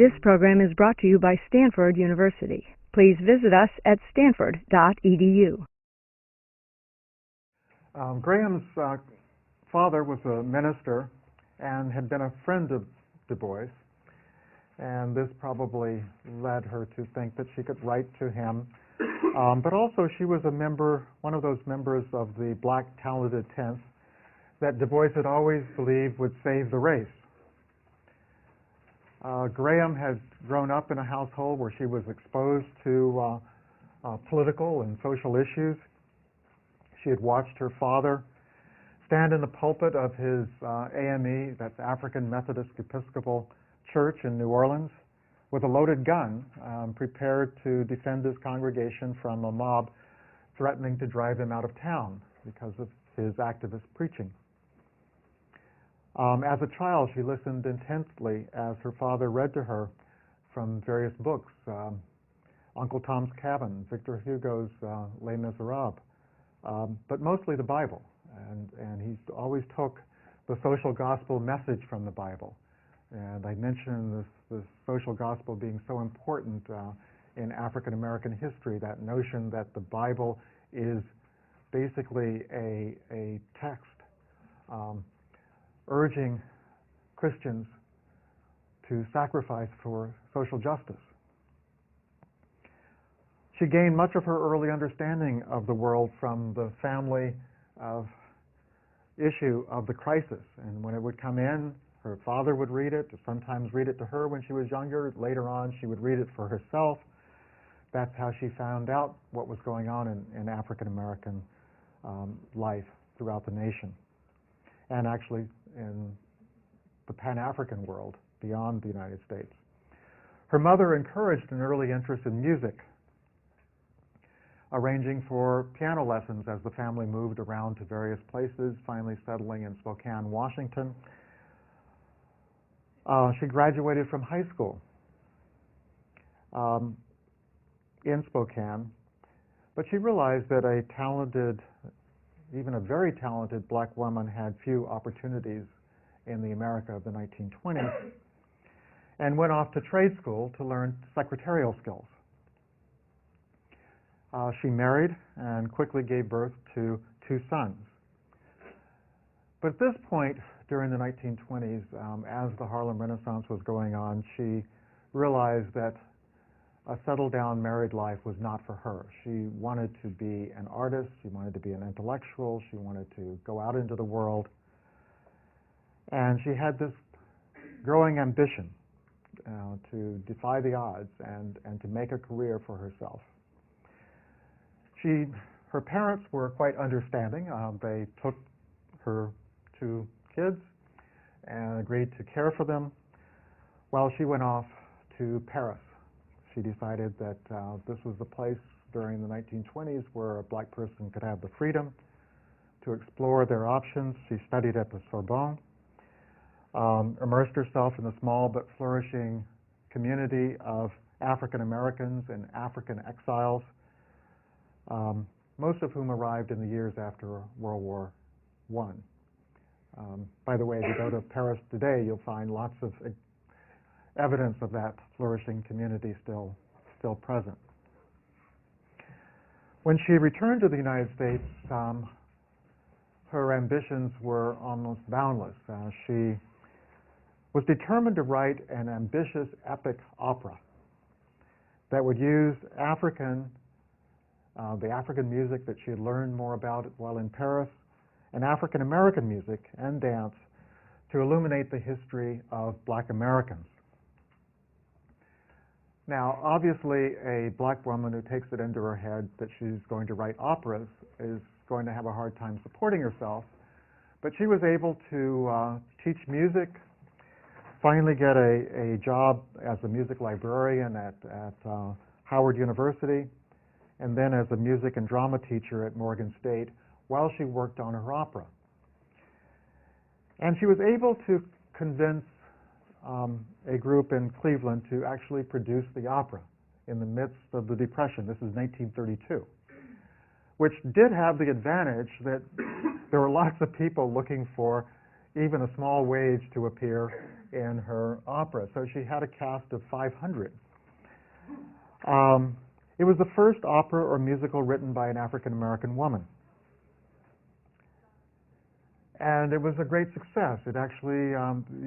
This program is brought to you by Stanford University. Please visit us at stanford.edu. Graham's father was a minister and had been a friend of Du Bois, and this probably led her to think that she could write to him. But also she was a member, one of those members of the Black Talented Tenth that Du Bois had always believed would save the race. Graham had grown up in a household where she was exposed to political and social issues. She had watched her father stand in the pulpit of his AME, that's African Methodist Episcopal Church in New Orleans, with a loaded gun, prepared to defend his congregation from a mob threatening to drive him out of town because of his activist preaching. As a child, she listened intently as her father read to her from various books, Uncle Tom's Cabin, Victor Hugo's Les Miserables, but mostly the Bible. And he always took the social gospel message from the Bible. And I mentioned this social gospel being so important in African American history, that notion that the Bible is basically a text urging Christians to sacrifice for social justice. She gained much of her early understanding of the world from the family issue of the crisis. And when it would come in, her father would read it, sometimes read it to her when she was younger. Later on, she would read it for herself. That's how she found out what was going on in African American life throughout the nation, and actually in the Pan-African world beyond the United States. Her mother encouraged an early interest in music, arranging for piano lessons as the family moved around to various places, finally settling in Spokane, Washington. She graduated from high school in Spokane, but she realized that a talented, even a very talented black woman had few opportunities in the America of the 1920s, and went off to trade school to learn secretarial skills. She married and quickly gave birth to 2 sons. But at this point, during the 1920s, as the Harlem Renaissance was going on, she realized that a settled-down married life was not for her. She wanted to be an artist, she wanted to be an intellectual, she wanted to go out into the world, and she had this growing ambition to defy the odds and to make a career for herself. Her parents were quite understanding. They took her 2 kids and agreed to care for them while she went off to Paris. She decided that this was the place during the 1920s where a black person could have the freedom to explore their options. She studied at the Sorbonne, immersed herself in the small but flourishing community of African Americans and African exiles, most of whom arrived in the years after World War I. By the way, if you go to Paris today, you'll find lots of evidence of that flourishing community still present. When she returned to the United States, her ambitions were almost boundless. She was determined to write an ambitious epic opera that would use the African music that she had learned more about while in Paris, and African American music and dance to illuminate the history of black Americans. Now, obviously, a black woman who takes it into her head that she's going to write operas is going to have a hard time supporting herself, but she was able to teach music, finally get a job as a music librarian at Howard University, and then as a music and drama teacher at Morgan State while she worked on her opera. And she was able to convince a group in Cleveland to actually produce the opera in the midst of the Depression. This is 1932, which did have the advantage that there were lots of people looking for even a small wage to appear in her opera. So she had a cast of 500. It was the first opera or musical written by an African-American woman. And it was a great success. It actually,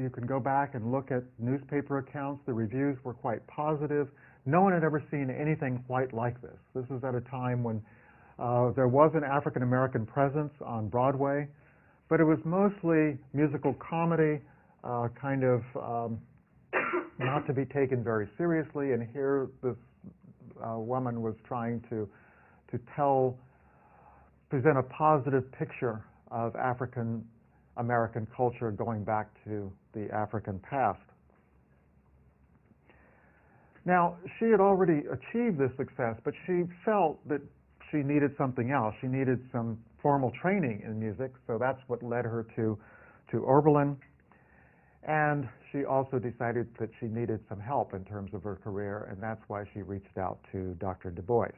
you can go back and look at newspaper accounts. The reviews were quite positive. No one had ever seen anything quite like this. This was at a time when there was an African-American presence on Broadway, but it was mostly musical comedy, kind of not to be taken very seriously. And here this woman was trying to present a positive picture of African American culture going back to the African past. Now, she had already achieved this success, but she felt that she needed something else. She needed some formal training in music, so that's what led her to Oberlin. And she also decided that she needed some help in terms of her career, and that's why she reached out to Dr. Du Bois.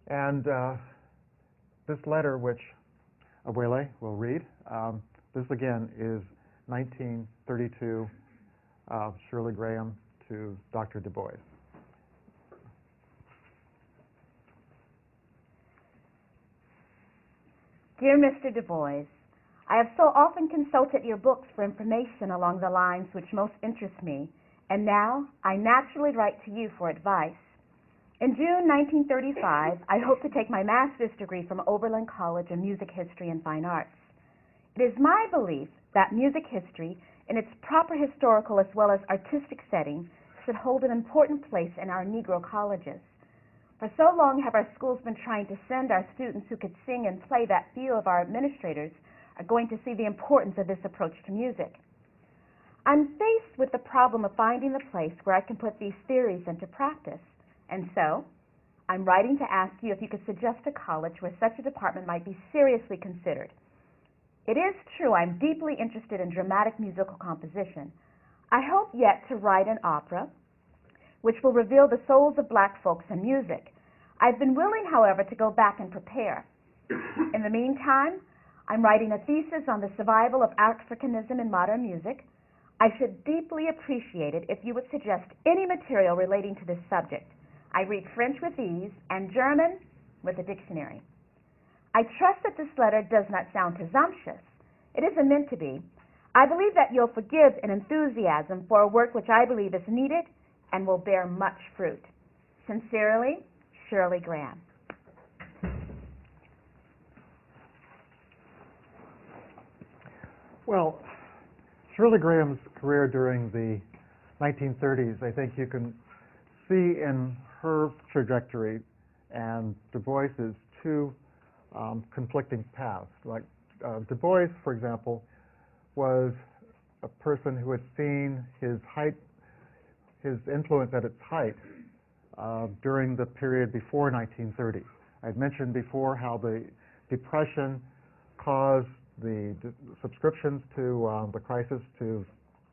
And this letter, which Awele will read, this again is 1932, Shirley Graham to Dr. Du Bois. Dear Mr. Du Bois, I have so often consulted your books for information along the lines which most interest me, and now I naturally write to you for advice. In June 1935, I hope to take my master's degree from Oberlin College in Music History and Fine Arts. It is my belief that music history, in its proper historical as well as artistic setting, should hold an important place in our Negro colleges. For so long have our schools been trying to send our students who could sing and play that few of our administrators are going to see the importance of this approach to music. I'm faced with the problem of finding the place where I can put these theories into practice, and so I'm writing to ask you if you could suggest a college where such a department might be seriously considered. It is true I'm deeply interested in dramatic musical composition. I hope yet to write an opera which will reveal the souls of black folks in music. I've been willing, however, to go back and prepare. In the meantime, I'm writing a thesis on the survival of Africanism in modern music. I should deeply appreciate it if you would suggest any material relating to this subject. I read French with ease and German with a dictionary. I trust that this letter does not sound presumptuous. It isn't meant to be. I believe that you'll forgive an enthusiasm for a work which I believe is needed and will bear much fruit. Sincerely, Shirley Graham. Well, Shirley Graham's career during the 1930s, I think you can see in her trajectory and Du Bois's two conflicting paths. Like Du Bois, for example, was a person who had seen his influence at its height during the period before 1930. I'd mentioned before how the Depression caused the subscriptions to the crisis to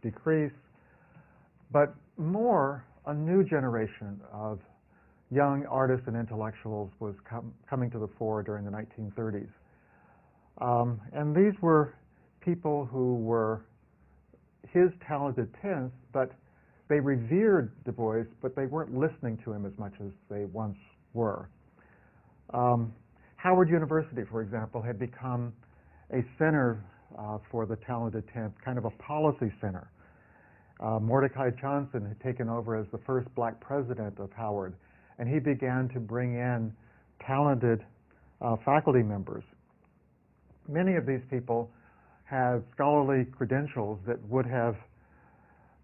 decrease, but more, a new generation of young artists and intellectuals was coming to the fore during the 1930s. And these were people who were his talented tenants, but they revered Du Bois, but they weren't listening to him as much as they once were. Howard University, for example, had become a center for the talented tenth, kind of a policy center. Mordecai Johnson had taken over as the first black president of Howard, and he began to bring in talented faculty members. Many of these people had scholarly credentials that would have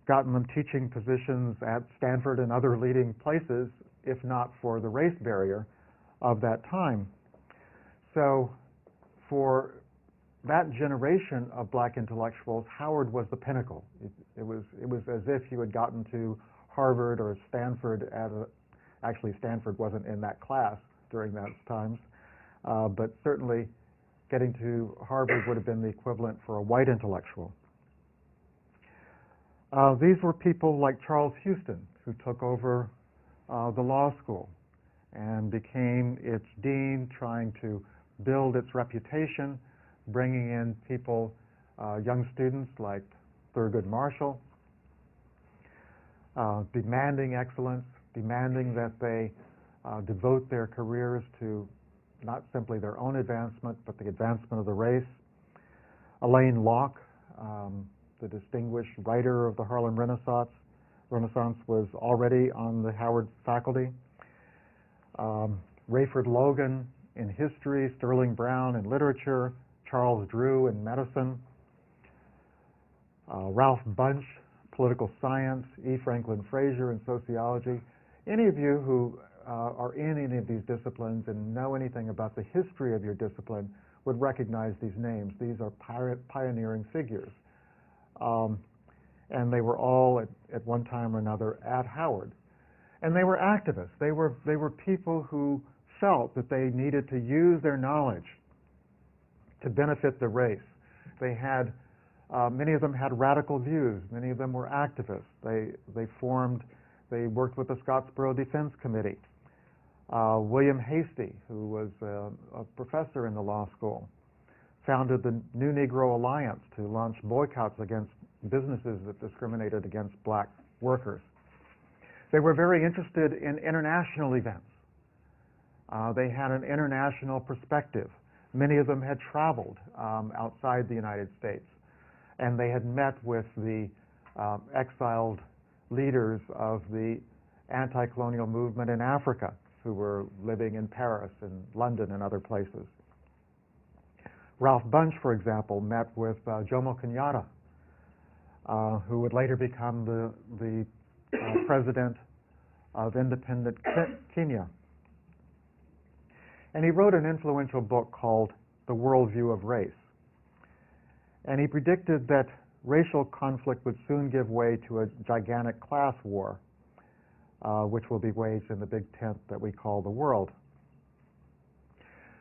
gotten them teaching positions at Stanford and other leading places, if not for the race barrier of that time. So for that generation of black intellectuals, Howard was the pinnacle. It was as if you had gotten to Harvard or Stanford actually Stanford wasn't in that class during those times, but certainly getting to Harvard would have been the equivalent for a white intellectual. These were people like Charles Houston, who took over the law school and became its dean, trying to build its reputation, bringing in people young students like Thurgood Marshall, demanding excellence, demanding that they devote their careers to not simply their own advancement, but the advancement of the race. Elaine Locke, the distinguished writer of the Harlem Renaissance, was already on the Howard faculty. Rayford Logan in history, Sterling Brown in literature, Charles Drew in medicine, Ralph Bunche, political science, E. Franklin Frazier in sociology. Any of you who are in any of these disciplines and know anything about the history of your discipline would recognize these names. These are pioneering figures. And they were all at one time or another at Howard. And they were activists. They were people who felt that they needed to use their knowledge to benefit the race. They had many of them had radical views. Many of them were activists. They worked with the Scottsboro Defense Committee. William Hastie, who was a professor in the law school, founded the New Negro Alliance to launch boycotts against businesses that discriminated against black workers. They were very interested in international events. They had an international perspective. Many of them had traveled outside the United States, and they had met with the exiled leaders of the anti-colonial movement in Africa, who were living in Paris and London and other places. Ralph Bunche, for example, met with Jomo Kenyatta, who would later become the president of independent Kenya. And he wrote an influential book called The Worldview of Race. And he predicted that racial conflict would soon give way to a gigantic class war, which will be waged in the big tent that we call the world.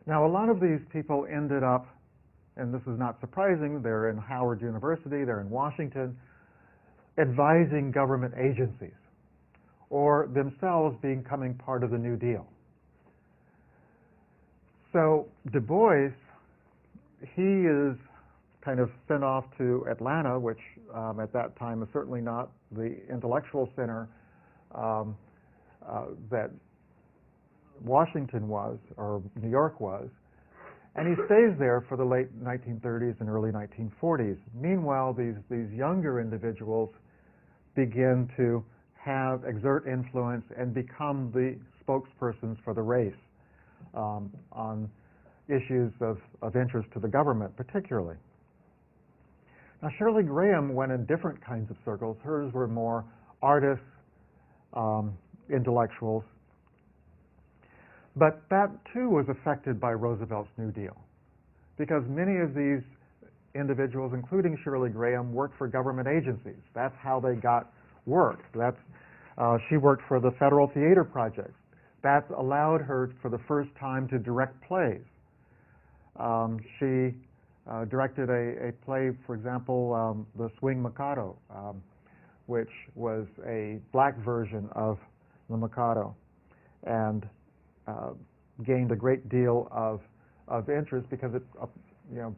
Now, a lot of these people ended up, and this is not surprising, they're in Howard University, they're in Washington, advising government agencies, or themselves becoming part of the New Deal. So Du Bois, he is kind of sent off to Atlanta, which at that time was certainly not the intellectual center that Washington was, or New York was, and he stays there for the late 1930s and early 1940s. Meanwhile, these younger individuals begin to exert influence and become the spokespersons for the race on issues of interest to the government, particularly. Now, Shirley Graham went in different kinds of circles. Hers were more artists, intellectuals. But that, too, was affected by Roosevelt's New Deal, because many of these individuals, including Shirley Graham, worked for government agencies. That's how they got work. She worked for the Federal Theater Project. That allowed her, for the first time, to direct plays. She directed a play, for example, The Swing Mikado, which was a black version of The Mikado, and gained a great deal of interest because it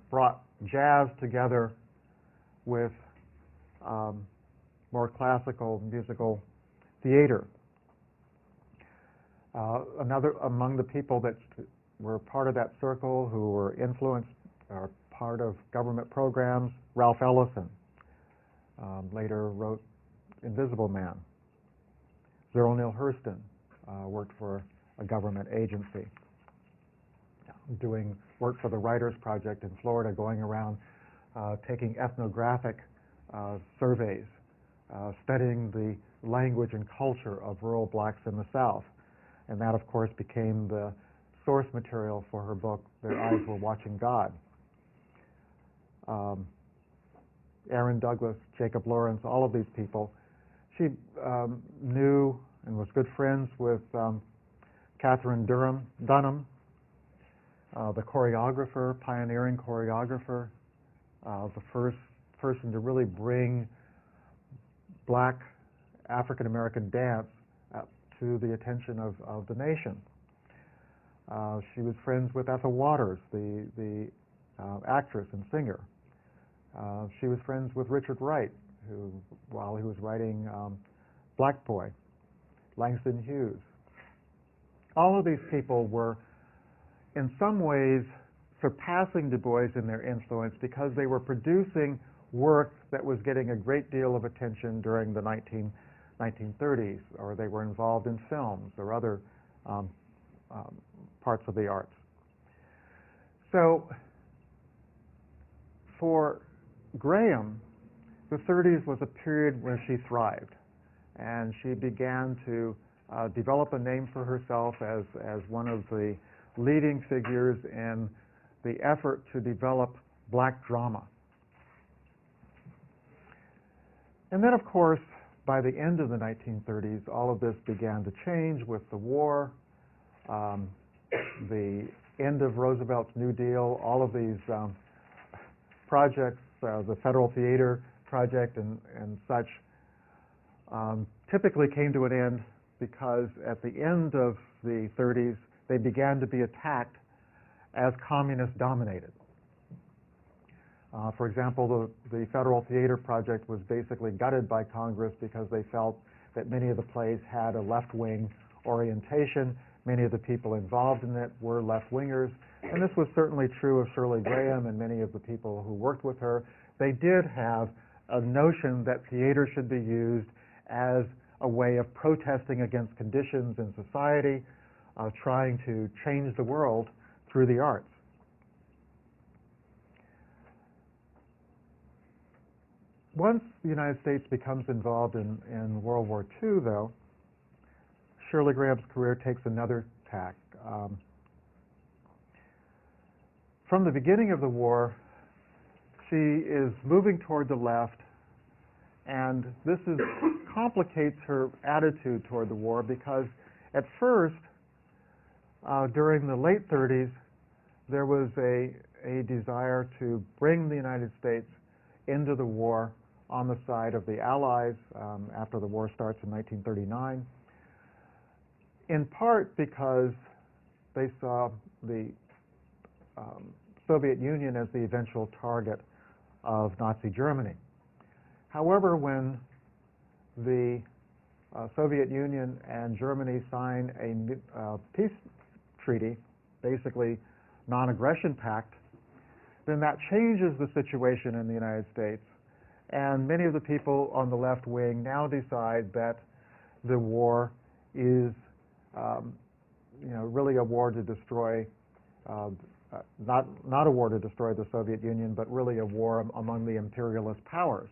brought jazz together with more classical musical theater. Another among the people that were part of that circle who were influenced or part of government programs, Ralph Ellison, later wrote Invisible Man. Zerl Neale Hurston worked for a government agency, doing work for the Writers Project in Florida, going around taking ethnographic surveys, studying the language and culture of rural blacks in the South. And that, of course, became the source material for her book, Their Eyes Were Watching God. Aaron Douglas, Jacob Lawrence, all of these people. She knew and was good friends with Catherine Dunham, the choreographer, pioneering choreographer, the first person to really bring black African-American dance to the attention of the nation. She was friends with Ethel Waters, the actress and singer, She was friends with Richard Wright, who, while he was writing Black Boy, Langston Hughes. All of these people were, in some ways, surpassing Du Bois in their influence because they were producing work that was getting a great deal of attention during the 1930s, or they were involved in films or other parts of the arts. So for Graham, the 30s was a period where she thrived, and she began to develop a name for herself as one of the leading figures in the effort to develop black drama. And then, of course, by the end of the 1930s, all of this began to change with the war, the end of Roosevelt's New Deal, all of these projects, the Federal Theater Project and such, typically came to an end because at the end of the 30s, they began to be attacked as communist dominated. For example, the Federal Theater Project was basically gutted by Congress because they felt that many of the plays had a left-wing orientation. Many of the people involved in it were left-wingers, and this was certainly true of Shirley Graham and many of the people who worked with her. They did have a notion that theater should be used as a way of protesting against conditions in society, trying to change the world through the arts. Once the United States becomes involved in World War II, though, Shirley Graham's career takes another tack. From the beginning of the war, she is moving toward the left, and this complicates her attitude toward the war because at first, during the late 30s, there was a desire to bring the United States into the war on the side of the Allies after the war starts in 1939, in part because they saw the Soviet Union as the eventual target of Nazi Germany. However, when the Soviet Union and Germany sign a peace treaty, basically non-aggression pact, then that changes the situation in the United States. And many of the people on the left wing now decide that the war is really a war to destroy, not a war to destroy the Soviet Union, but really a war among the imperialist powers.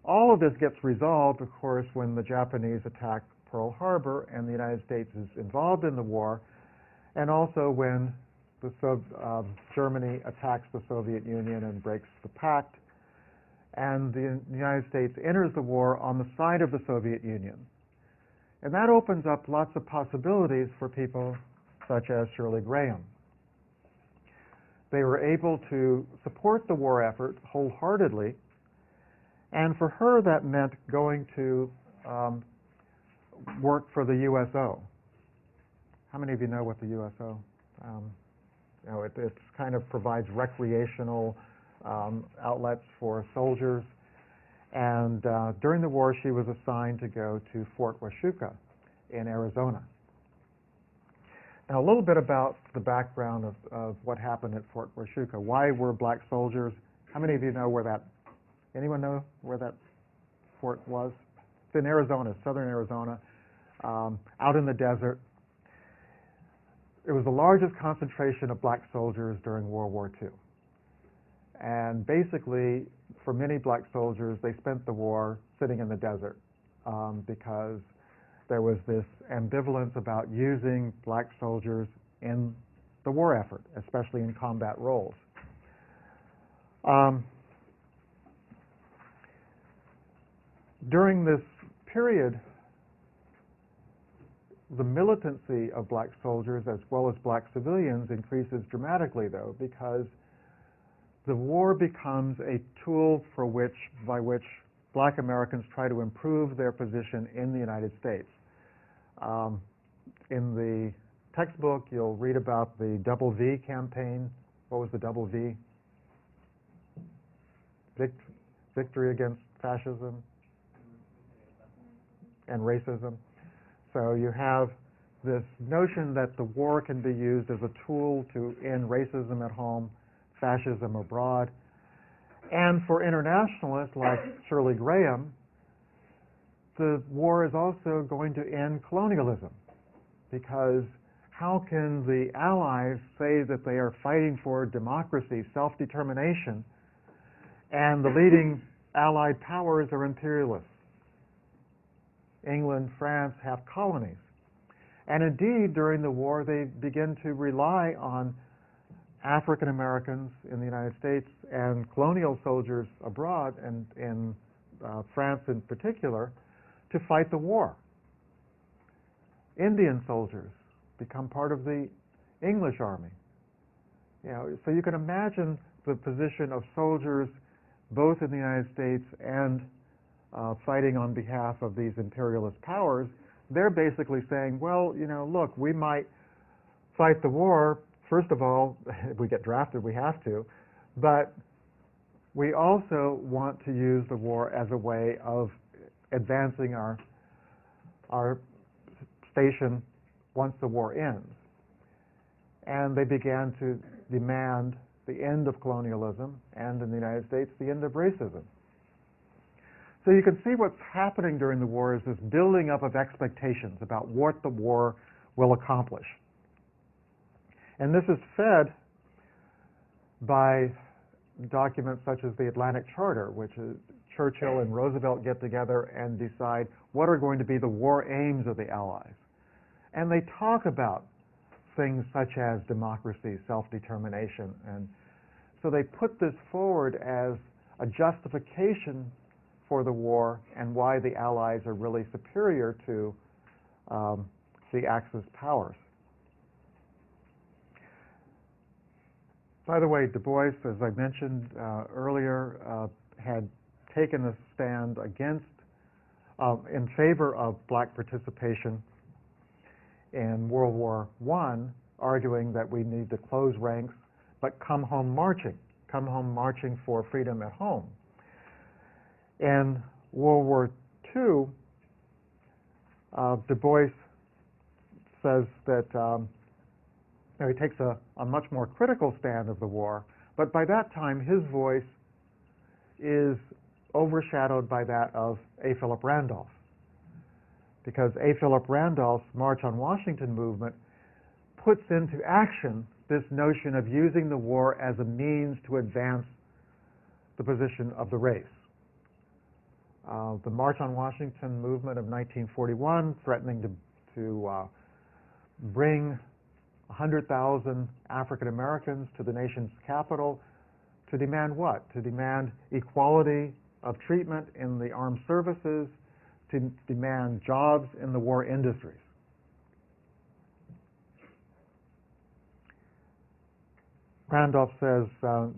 All of this gets resolved, of course, when the Japanese attack Pearl Harbor and the United States is involved in the war, and also when Germany attacks the Soviet Union and breaks the pact, and the United States enters the war on the side of the Soviet Union. And that opens up lots of possibilities for people such as Shirley Graham. They were able to support the war effort wholeheartedly, and for her that meant going to work for the USO. How many of you know what the USO? It kind of provides recreational outlets for soldiers. And during the war, she was assigned to go to Fort Huachuca in Arizona. Now, a little bit about the background of what happened at Fort Huachuca. Why were black soldiers? How many of you know where that? Anyone know where that fort was? It's in Arizona, southern Arizona, out in the desert. It was the largest concentration of black soldiers during World War II. And basically, for many black soldiers, they spent the war sitting in the desert because there was this ambivalence about using black soldiers in the war effort, especially in combat roles. During this period, the militancy of black soldiers as well as black civilians increases dramatically, though, because the war becomes a tool by which black Americans try to improve their position in the United States. In the textbook, you'll read about the Double V campaign. What was the Double V? victory against fascism and racism. So you have this notion that the war can be used as a tool to end racism at home, fascism abroad. And for internationalists like Shirley Graham, the war is also going to end colonialism, because how can the Allies say that they are fighting for democracy, self-determination, and the leading Allied powers are imperialists? England, France have colonies. And indeed, during the war, they begin to rely on African Americans in the United States and colonial soldiers abroad, and in France in particular, to fight the war. Indian soldiers become part of the English army. So you can imagine the position of soldiers both in the United States and fighting on behalf of these imperialist powers. They're basically saying, well, look, we might fight the war. First of all, if we get drafted, we have to. But we also want to use the war as a way of advancing our station once the war ends. And they began to demand the end of colonialism, and in the United States, the end of racism. So you can see what's happening during the war is this building up of expectations about what the war will accomplish. And this is fed by documents such as the Atlantic Charter, which is Churchill and Roosevelt get together and decide what are going to be the war aims of the Allies. And they talk about things such as democracy, self-determination. And so they put this forward as a justification for the war and why the Allies are really superior to the Axis powers. By the way, Du Bois, as I mentioned earlier, had taken a stand against, in favor of black participation in World War I, arguing that we need to close ranks, but come home marching for freedom at home. In World War II, Du Bois says that he takes a much more critical stand of the war, but by that time his voice is overshadowed by that of A. Philip Randolph, because A. Philip Randolph's March on Washington movement puts into action this notion of using the war as a means to advance the position of the race. The March on Washington movement of 1941, threatening to bring 100,000 African Americans to the nation's capital to demand what? To demand equality of treatment in the armed services, to demand jobs in the war industries. Randolph says,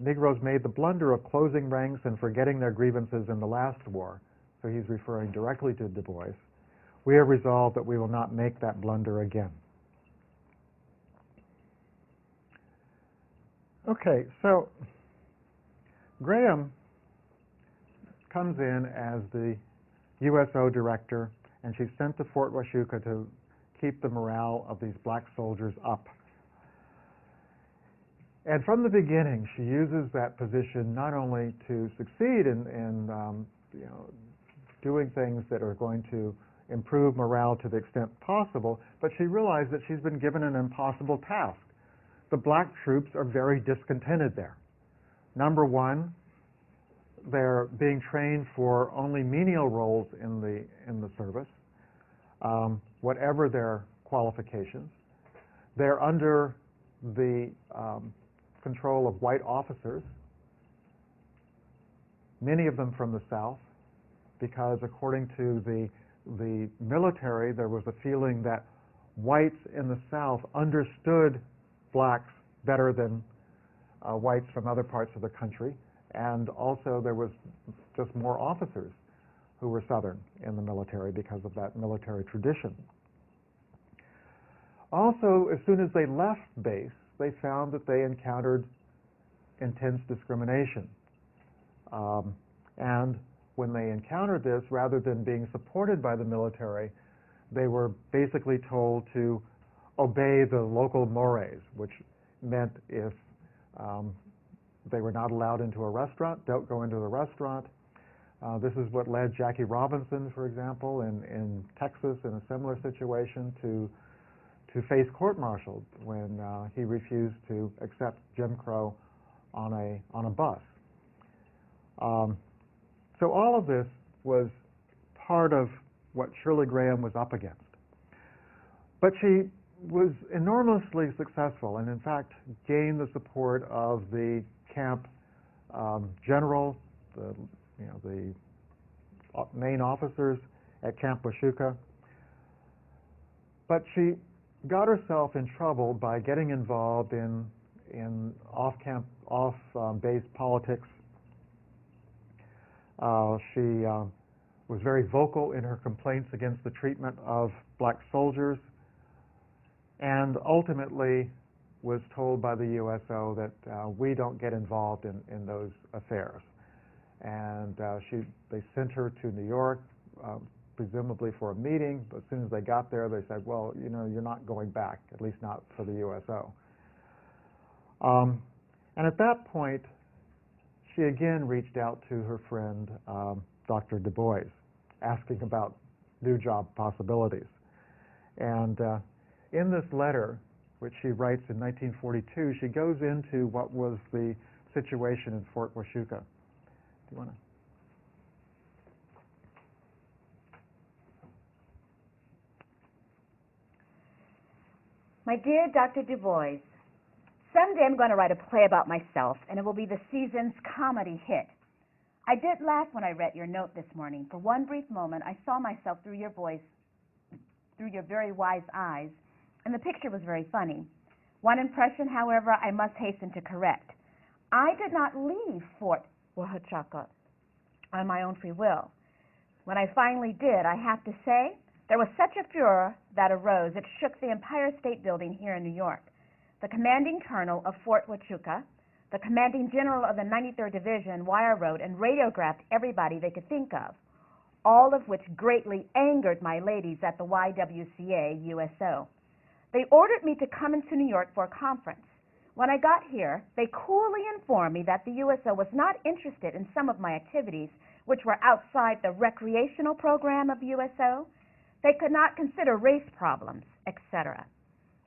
Negroes made the blunder of closing ranks and forgetting their grievances in the last war. So he's referring directly to Du Bois. We have resolved that we will not make that blunder again. Okay, so Graham comes in as the USO director, and she's sent to Fort Huachuca to keep the morale of these black soldiers up. And from the beginning, she uses that position not only to succeed in doing things that are going to improve morale to the extent possible, but she realized that she's been given an impossible task. The black troops are very discontented there. Number one, they're being trained for only menial roles in the service, whatever their qualifications. They're under the control of white officers, many of them from the South, because according to the military, there was a feeling that whites in the South understood blacks better than whites from other parts of the country, and also there was just more officers who were Southern in the military because of that military tradition. Also, as soon as they left base, they found that they encountered intense discrimination. And when they encountered this, rather than being supported by the military, they were basically told to obey the local mores, which meant if they were not allowed into a restaurant, don't go into the restaurant. This is what led Jackie Robinson, for example, in Texas in a similar situation to face court-martial when he refused to accept Jim Crow on a bus. So all of this was part of what Shirley Graham was up against. But she was enormously successful and, in fact, gained the support of the camp general, the main officers at Camp Washuka. But she got herself in trouble by getting involved in off-base politics. She was very vocal in her complaints against the treatment of black soldiers, and ultimately was told by the USO that we don't get involved in those affairs. And they sent her to New York, presumably for a meeting. But as soon as they got there, they said, well, you're not going back, at least not for the USO. And at that point, she again reached out to her friend, Dr. Du Bois, asking about new job possibilities. And in this letter, which she writes in 1942, she goes into what was the situation in Fort Washuka. Do you want to? My dear Dr. Du Bois, someday I'm going to write a play about myself, and it will be the season's comedy hit. I did laugh when I read your note this morning. For one brief moment, I saw myself through your very wise eyes, and the picture was very funny. One impression, however, I must hasten to correct. I did not leave Fort Washuka on my own free will. When I finally did, I have to say, there was such a furor that arose, it shook the Empire State Building here in New York. The commanding colonel of Fort Washuka, the commanding general of the 93rd Division, wire wrote and radiographed everybody they could think of, all of which greatly angered my ladies at the YWCA USO. They ordered me to come into New York for a conference. When I got here, they coolly informed me that the USO was not interested in some of my activities, which were outside the recreational program of USO. They could not consider race problems, etc.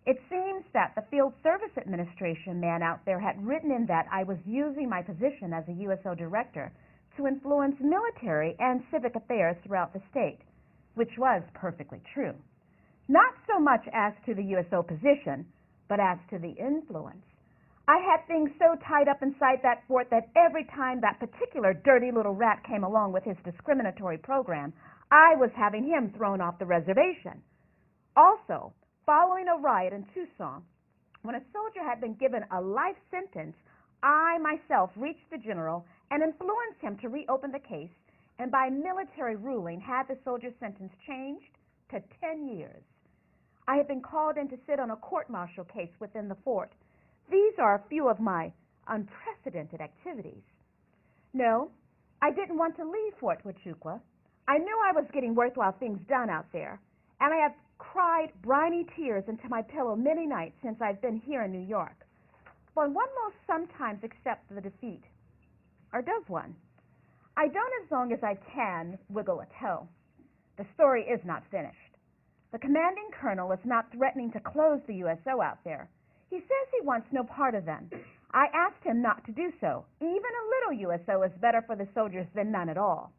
It seems that the Field Service Administration man out there had written in that I was using my position as a USO director to influence military and civic affairs throughout the state, which was perfectly true. Not so much as to the USO position, but as to the influence. I had things so tied up inside that fort that every time that particular dirty little rat came along with his discriminatory program, I was having him thrown off the reservation. Also, following a riot in Tucson, when a soldier had been given a life sentence, I myself reached the general and influenced him to reopen the case, and by military ruling had the soldier's sentence changed to 10 years. I have been called in to sit on a court-martial case within the fort. These are a few of my unprecedented activities. No, I didn't want to leave Fort Washuka. I knew I was getting worthwhile things done out there, and I have cried briny tears into my pillow many nights since I've been here in New York. But one must sometimes accept the defeat. Or does one? I don't as long as I can wiggle a toe. The story is not finished. The commanding colonel is not threatening to close the USO out there. He says he wants no part of them. I asked him not to do so. Even a little USO is better for the soldiers than none at all.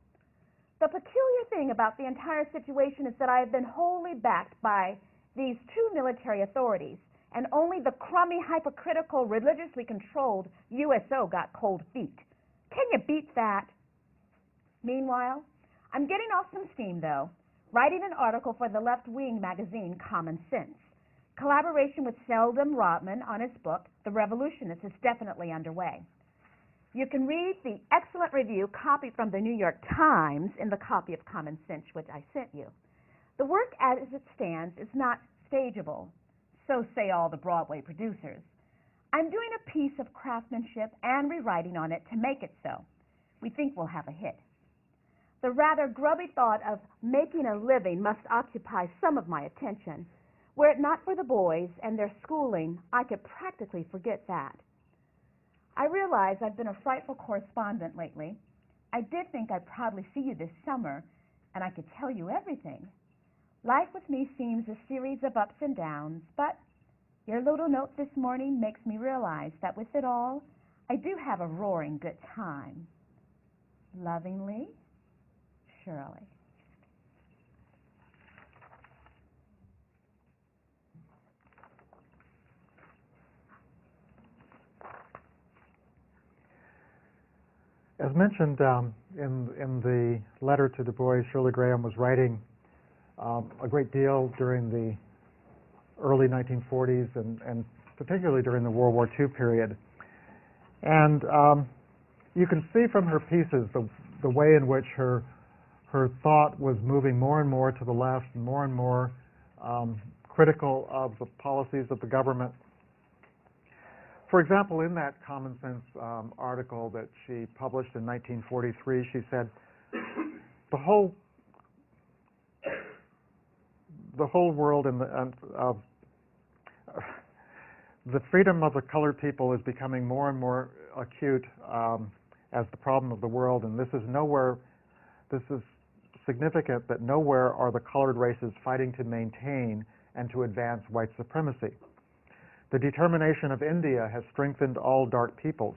The peculiar thing about the entire situation is that I have been wholly backed by these two military authorities, and only the crummy, hypocritical, religiously controlled USO got cold feet. Can you beat that? Meanwhile, I'm getting off some steam, though, writing an article for the left-wing magazine Common Sense. Collaboration with Seldom Rodman on his book, The Revolutionists, is definitely underway. You can read the excellent review copied from the New York Times in the copy of Common Sense which I sent you. The work as it stands is not stageable, so say all the Broadway producers. I'm doing a piece of craftsmanship and rewriting on it to make it so. we think we'll have a hit. The rather grubby thought of making a living must occupy some of my attention. Were it not for the boys and their schooling, I could practically forget that. I realize I've been a frightful correspondent lately. I did think I'd probably see you this summer, and I could tell you everything. Life with me seems a series of ups and downs, but your little note this morning makes me realize that with it all, I do have a roaring good time. Lovingly, Shirley. As mentioned in the letter to Du Bois, Shirley Graham was writing a great deal during the early 1940s and particularly during the World War II period. And you can see from her pieces the way in which her thought was moving more and more to the left and more critical of the policies of the government. For example, in that Common Sense article that she published in 1943, she said, the whole world and the freedom of the colored people is becoming more and more acute as the problem of the world, and this is significant that nowhere are the colored races fighting to maintain and to advance white supremacy. The determination of India has strengthened all dark peoples.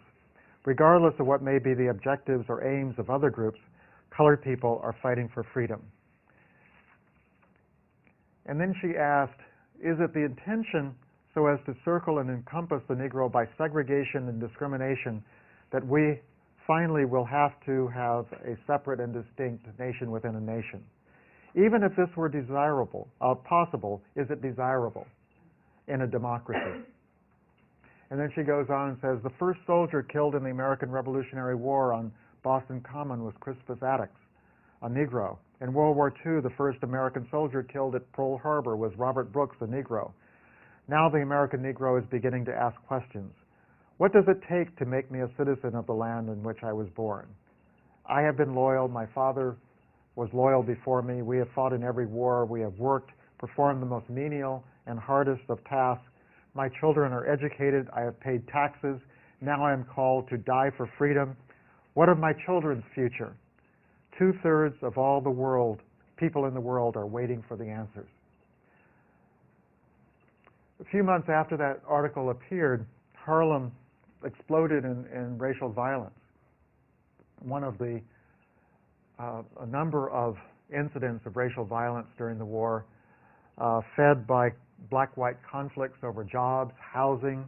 Regardless of what may be the objectives or aims of other groups, colored people are fighting for freedom. And then she asked, is it the intention so as to circle and encompass the Negro by segregation and discrimination that we finally will have to have a separate and distinct nation within a nation? Even if this were desirable, possible, is it desirable in a democracy? And then she goes on and says, the first soldier killed in the American Revolutionary War on Boston Common was Crispus Attucks, a Negro. In World War II, the first American soldier killed at Pearl Harbor was Robert Brooks, a Negro. Now the American Negro is beginning to ask questions. What does it take to make me a citizen of the land in which I was born? I have been loyal. My father was loyal before me. We have fought in every war. We have worked, performed the most menial and hardest of tasks. My children are educated. I have paid taxes. Now I am called to die for freedom. What of my children's future? 2/3 of all the world, people in the world, are waiting for the answers. A few months after that article appeared, Harlem exploded in racial violence. One of the a number of incidents of racial violence during the war, fed by black-white conflicts over jobs, housing.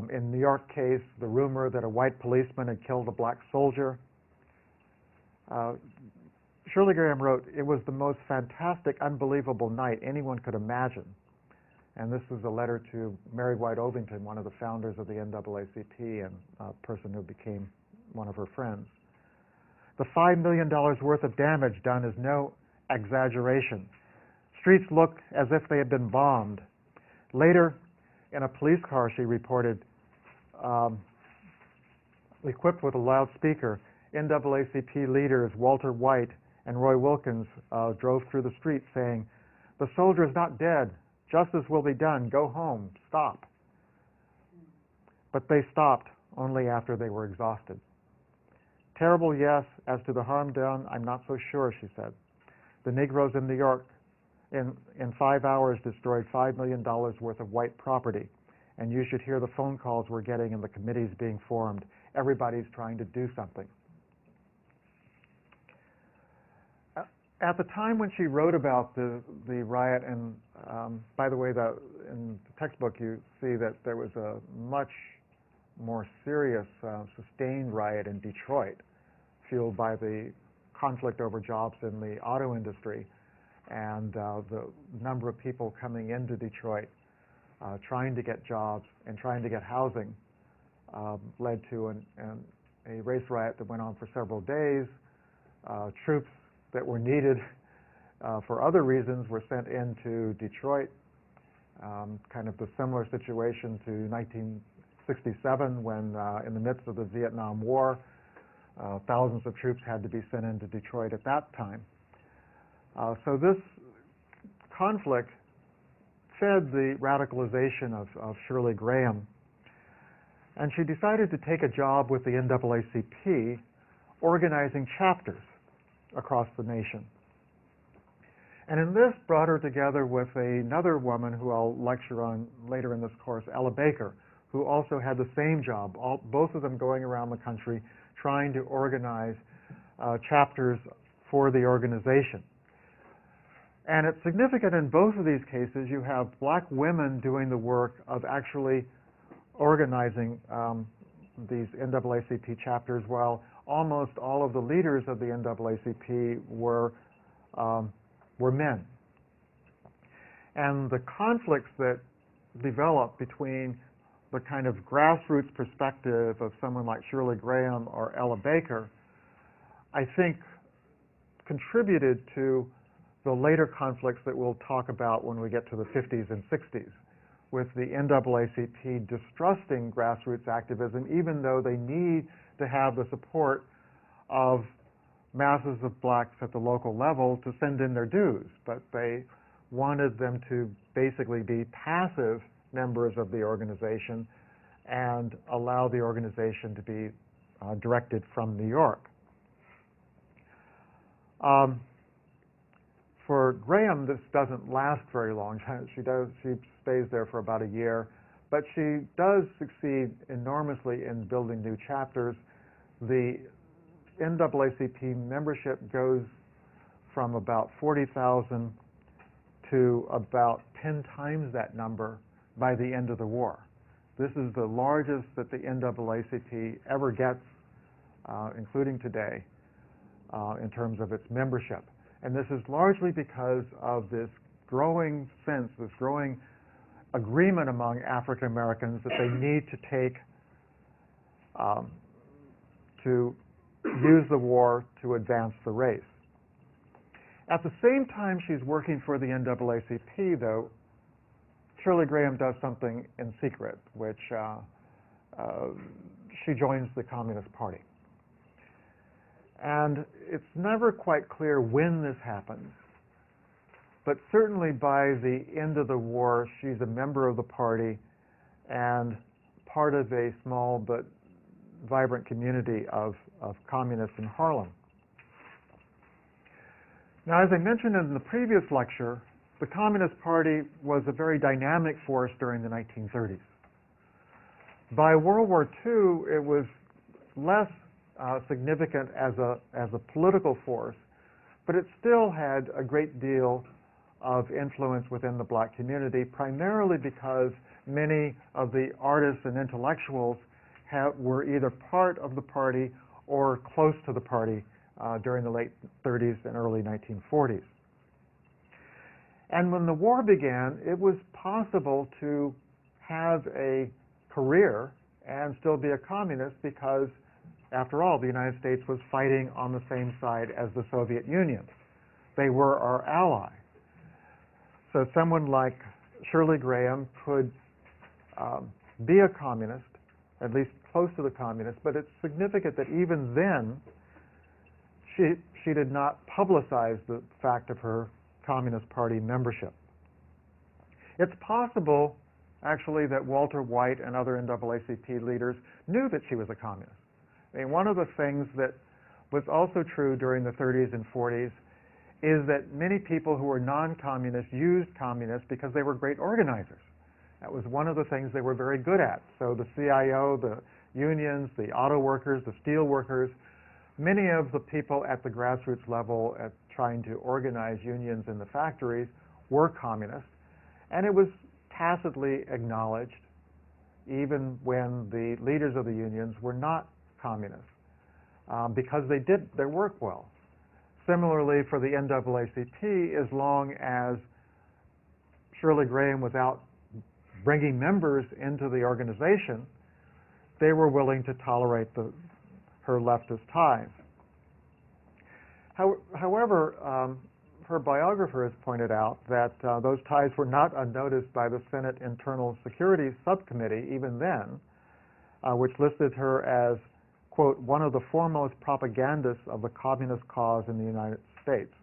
In New York case, the rumor that a white policeman had killed a black soldier. Shirley Graham wrote, it was the most fantastic, unbelievable night anyone could imagine. And this was a letter to Mary White Ovington, one of the founders of the NAACP and a person who became one of her friends. The $5 million worth of damage done is no exaggeration. Streets look as if they had been bombed. Later, in a police car, she reported, equipped with a loudspeaker, NAACP leaders Walter White and Roy Wilkins drove through the street saying, the soldier is not dead. Justice will be done. Go home. Stop. But they stopped only after they were exhausted. Terrible, yes. As to the harm done, I'm not so sure, she said. The Negroes in New York in 5 hours destroyed $5 million worth of white property. And you should hear the phone calls we're getting and the committees being formed. Everybody's trying to do something. At the time when she wrote about the riot, and by the way, in the textbook you see that there was a much more serious, sustained riot in Detroit, fueled by the conflict over jobs in the auto industry, and the number of people coming into Detroit trying to get jobs and trying to get housing led to a race riot that went on for several days. Troops that were needed for other reasons were sent into Detroit, kind of the similar situation to 1967 when in the midst of the Vietnam War, Thousands of troops had to be sent into Detroit at that time. So this conflict fed the radicalization of Shirley Graham, and she decided to take a job with the NAACP organizing chapters across the nation. And in this brought her together with another woman who I'll lecture on later in this course, Ella Baker, who also had the same job, both of them going around the country trying to organize chapters for the organization. And it's significant in both of these cases. You have black women doing the work of actually organizing these NAACP chapters, while almost all of the leaders of the NAACP were men. And the conflicts that developed between the kind of grassroots perspective of someone like Shirley Graham or Ella Baker, I think contributed to the later conflicts that we'll talk about when we get to the 50s and 60s, with the NAACP distrusting grassroots activism, even though they need to have the support of masses of blacks at the local level to send in their dues. But they wanted them to basically be passive members of the organization and allow the organization to be directed from New York. For Graham, this doesn't last very long. She stays there for about a year, but she does succeed enormously in building new chapters. The NAACP membership goes from about 40,000 to about 10 times that number by the end of the war. This is the largest that the NAACP ever gets, including today, in terms of its membership. And this is largely because of this growing sense, this growing agreement among African Americans that they need to take to use the war to advance the race. At the same time she's working for the NAACP, though, Shirley Graham does something in secret, which she joins the Communist Party. And it's never quite clear when this happens, but certainly by the end of the war, she's a member of the party and part of a small but vibrant community of communists in Harlem. Now, as I mentioned in the previous lecture, the Communist Party was a very dynamic force during the 1930s. By World War II, it was less significant as a political force, but it still had a great deal of influence within the black community, primarily because many of the artists and intellectuals were either part of the party or close to the party during the late 30s and early 1940s. And when the war began, it was possible to have a career and still be a communist because, after all, the United States was fighting on the same side as the Soviet Union. They were our ally. So someone like Shirley Graham could be a communist, at least close to the communist, but it's significant that even then she did not publicize the fact of her Communist Party membership. It's possible, actually, that Walter White and other NAACP leaders knew that she was a communist. I mean, one of the things that was also true during the 30s and 40s is that many people who were non-communists used communists because they were great organizers. That was one of the things they were very good at. So the CIO, the unions, the auto workers, the steel workers, many of the people at the grassroots level at trying to organize unions in the factories were communists, and it was tacitly acknowledged even when the leaders of the unions were not communists because they did their work well. Similarly, for the NAACP, as long as Shirley Graham was out bringing members into the organization, they were willing to tolerate her leftist ties. However, her biographer has pointed out that those ties were not unnoticed by the Senate Internal Security Subcommittee even then, which listed her as quote, one of the foremost propagandists of the communist cause in the United States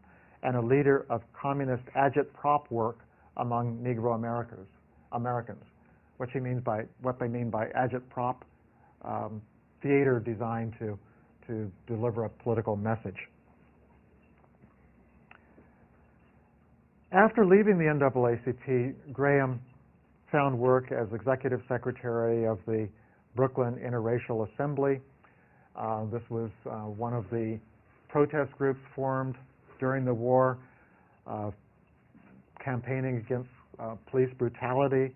and a leader of communist agit-prop work among Negro Americans. What they mean by agit-prop, theater designed to deliver a political message. After leaving the NAACP, Graham found work as executive secretary of the Brooklyn Interracial Assembly. This was one of the protest groups formed during the war, campaigning against police brutality,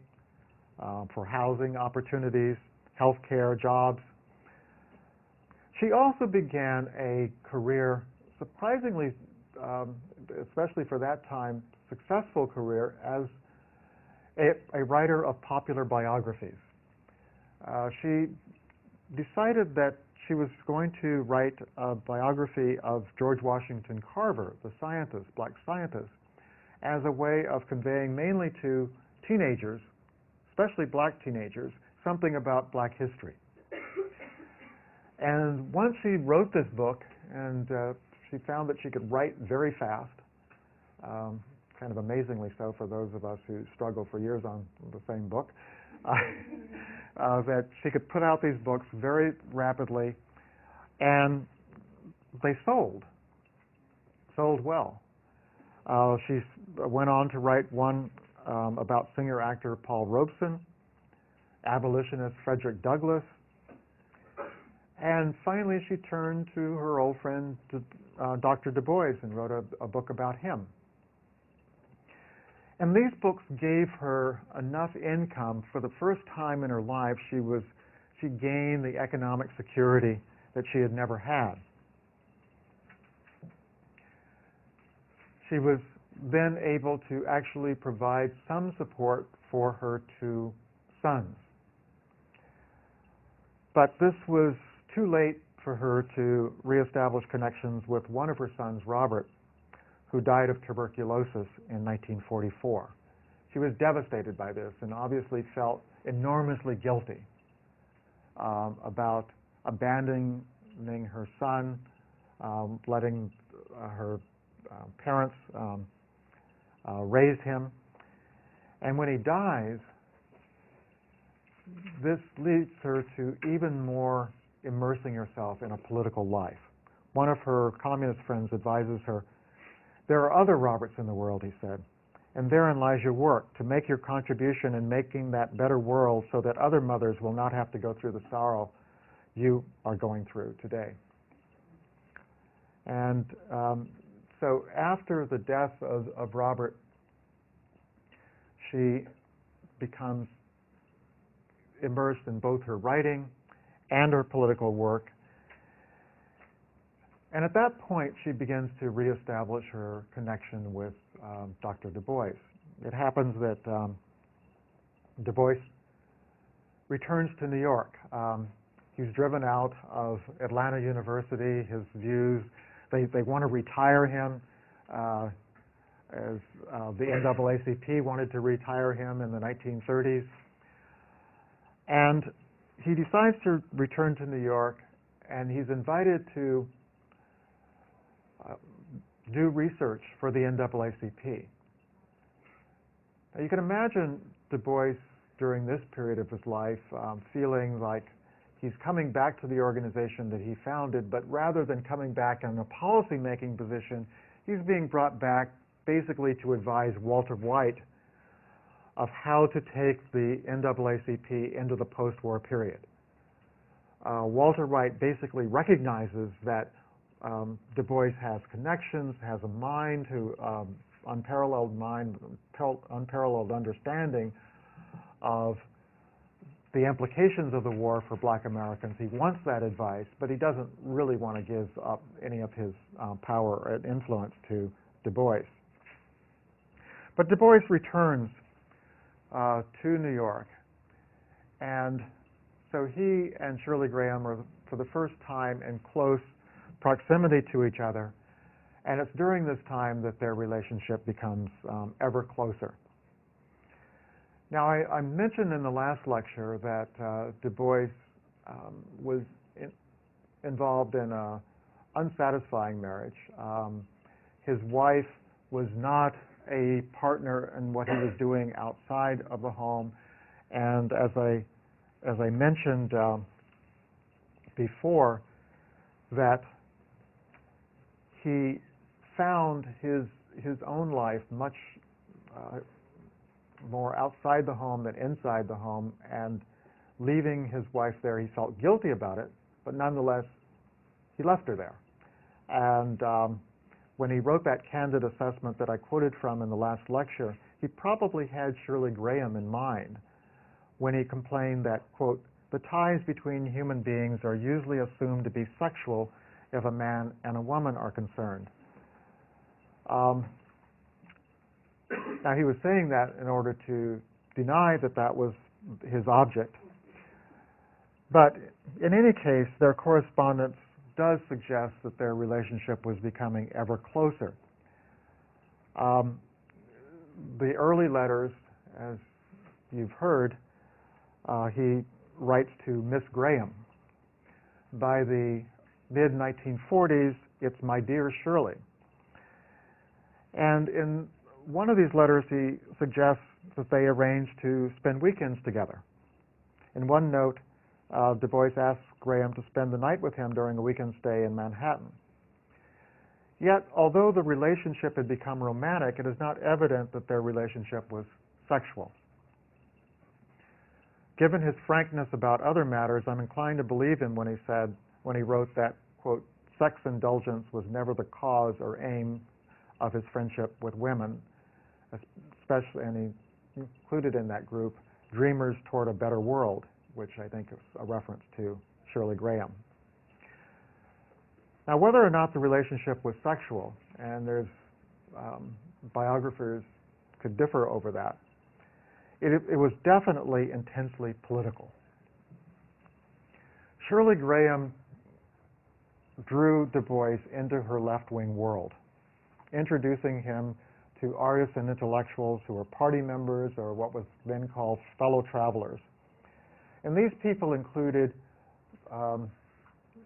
for housing opportunities, health care, jobs. She also began a career, surprisingly, especially for that time, successful career as a writer of popular biographies. She decided that she was going to write a biography of George Washington Carver, the scientist, black scientist, as a way of conveying mainly to teenagers, especially black teenagers, something about black history. And once she wrote this book, and she found that she could write very fast, kind of amazingly so for those of us who struggle for years on the same book, that she could put out these books very rapidly, and they sold well. She went on to write one about singer-actor Paul Robeson, abolitionist Frederick Douglass, and finally she turned to her old friend Dr. Du Bois and wrote a book about him. And these books gave her enough income for the first time in her life. She gained the economic security that she had never had. She was then able to actually provide some support for her two sons. But this was too late for her to reestablish connections with one of her sons, Robert, who died of tuberculosis in 1944. She was devastated by this and obviously felt enormously guilty about abandoning her son, letting her parents raise him. And when he dies, this leads her to even more immersing herself in a political life. One of her communist friends advises her, "There are other Roberts in the world," he said, "and therein lies your work, to make your contribution in making that better world so that other mothers will not have to go through the sorrow you are going through today." And so after the death of Robert, she becomes immersed in both her writing and her political work. And at that point, she begins to reestablish her connection with Dr. Du Bois. It happens that Du Bois returns to New York. He's driven out of Atlanta University. His views, they want to retire him, as the NAACP wanted to retire him in the 1930s. And he decides to return to New York, and he's invited to do research for the NAACP. Now, you can imagine Du Bois during this period of his life feeling like he's coming back to the organization that he founded, but rather than coming back in a policy-making position, he's being brought back basically to advise Walter White of how to take the NAACP into the post-war period. Walter White basically recognizes that Du Bois has connections, has a mind, unparalleled understanding of the implications of the war for black Americans. He wants that advice, but he doesn't really want to give up any of his power and influence to Du Bois. But Du Bois returns to New York, and so he and Shirley Graham are for the first time in close proximity to each other, and it's during this time that their relationship becomes ever closer. Now, I mentioned in the last lecture that Du Bois was involved in an unsatisfying marriage. His wife was not a partner in what he was doing outside of the home, and as I mentioned before, that he found his own life much more outside the home than inside the home, and leaving his wife there, he felt guilty about it, but nonetheless, he left her there. And when he wrote that candid assessment that I quoted from in the last lecture, he probably had Shirley Graham in mind when he complained that, quote, "The ties between human beings are usually assumed to be sexual if a man and a woman are concerned." Now, he was saying that in order to deny that that was his object. But in any case, their correspondence does suggest that their relationship was becoming ever closer. The early letters, as you've heard, he writes to Miss Graham. By the mid-1940s, it's "My dear Shirley." And in one of these letters, he suggests that they arranged to spend weekends together. In one note, Du Bois asks Graham to spend the night with him during a weekend stay in Manhattan. Yet, although the relationship had become romantic, it is not evident that their relationship was sexual. Given his frankness about other matters, I'm inclined to believe him when he wrote that, quote, "Sex indulgence was never the cause or aim of his friendship with women," especially, and he included in that group dreamers toward a better world, which I think is a reference to Shirley Graham. Now, whether or not the relationship was sexual, and there's biographers could differ over that, it was definitely intensely political. Shirley Graham drew Du Bois into her left-wing world, introducing him to artists and intellectuals who were party members or what was then called fellow travelers. And these people included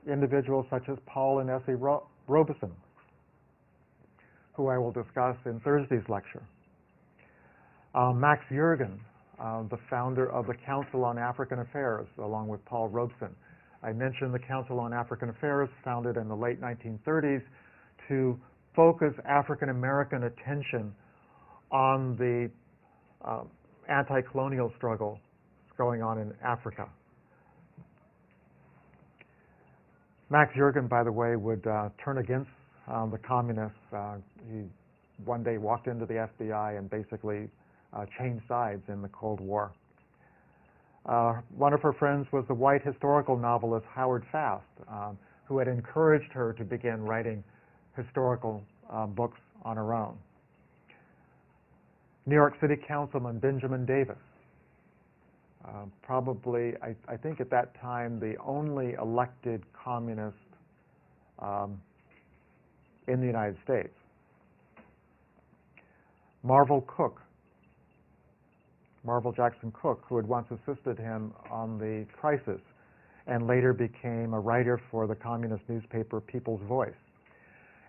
individuals such as Paul and Essie Robeson, who I will discuss in Thursday's lecture. Max Jurgen, the founder of the Council on African Affairs, along with Paul Robeson. I mentioned the Council on African Affairs, founded in the late 1930s to focus African American attention on the anti-colonial struggle going on in Africa. Max Jurgen, by the way, would turn against the communists. He one day walked into the FBI and basically changed sides in the Cold War. One of her friends was the white historical novelist Howard Fast, who had encouraged her to begin writing historical books on her own. New York City Councilman Benjamin Davis, probably, I think at that time, the only elected communist in the United States. Marvel Jackson Cook, who had once assisted him on the crisis and later became a writer for the communist newspaper People's Voice.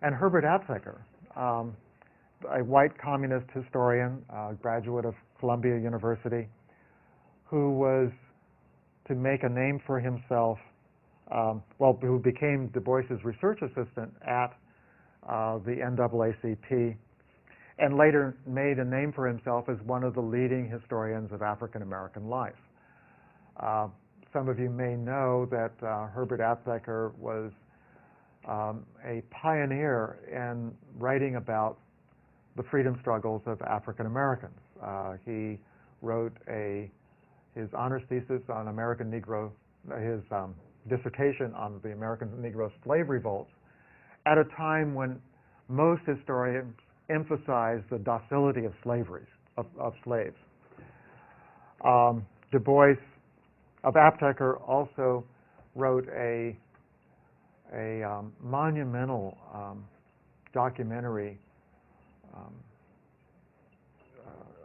And Herbert Aptheker, a white communist historian, graduate of Columbia University, who was to make a name for himself, who became Du Bois's research assistant at the NAACP, and later made a name for himself as one of the leading historians of African American life. Some of you may know that Herbert Aptheker was a pioneer in writing about the freedom struggles of African Americans. He wrote his honors thesis on American Negro, his dissertation on the American Negro slave revolts at a time when most historians emphasize the docility of slaves. Du Bois of Aptheker also wrote a monumental documentary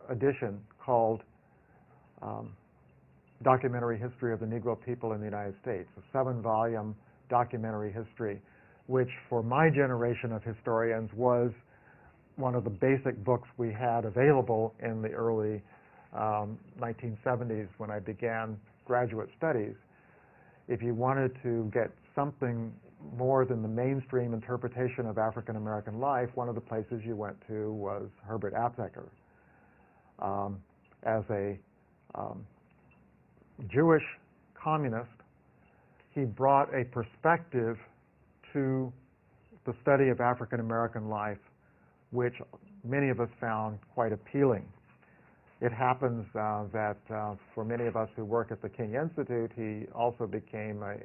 edition called Documentary History of the Negro People in the United States, a 7-volume documentary history, which for my generation of historians was one of the basic books we had available in the early 1970s when I began graduate studies. If you wanted to get something more than the mainstream interpretation of African American life, one of the places you went to was Herbert Aptheker. As a Jewish communist, he brought a perspective to the study of African American life which many of us found quite appealing. It happens that for many of us who work at the King Institute, he also became a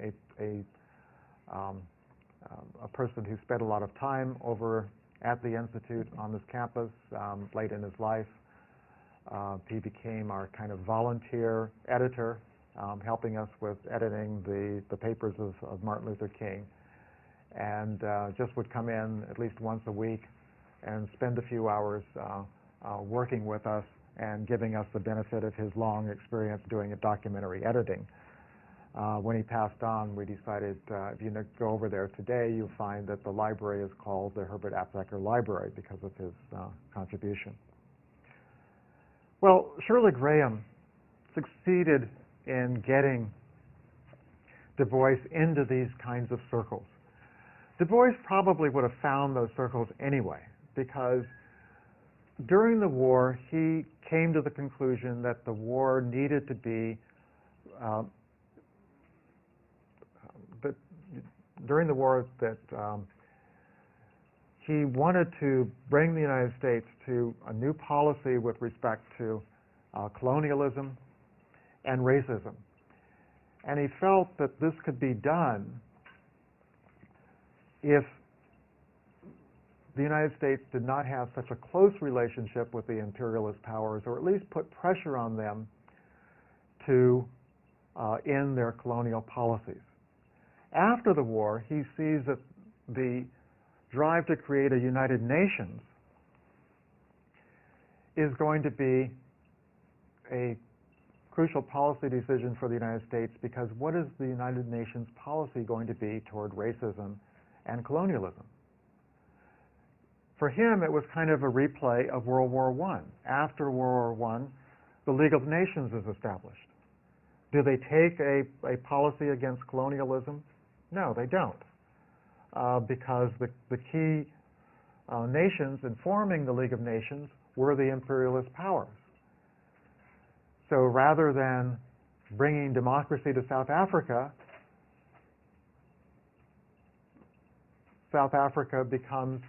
person who spent a lot of time over at the Institute on this campus late in his life. He became our kind of volunteer editor, helping us with editing the papers of Martin Luther King, and just would come in at least once a week and spend a few hours working with us and giving us the benefit of his long experience doing documentary editing. When he passed on, we decided if you go over there today, you'll find that the library is called the Herbert Aptheker Library because of his contribution. Well, Shirley Graham succeeded in getting Du Bois into these kinds of circles. Du Bois probably would have found those circles anyway, because during the war, he came to the conclusion that the war needed to be during the war that he wanted to bring the United States to a new policy with respect to colonialism and racism. And he felt that this could be done if the United States did not have such a close relationship with the imperialist powers, or at least put pressure on them to end their colonial policies. After the war, he sees that the drive to create a United Nations is going to be a crucial policy decision for the United States, because what is the United Nations policy going to be toward racism and colonialism? For him, it was kind of a replay of World War I. After World War I, the League of Nations is established. Do they take a policy against colonialism? No, they don't, because the key nations in forming the League of Nations were the imperialist powers. So rather than bringing democracy to South Africa becomes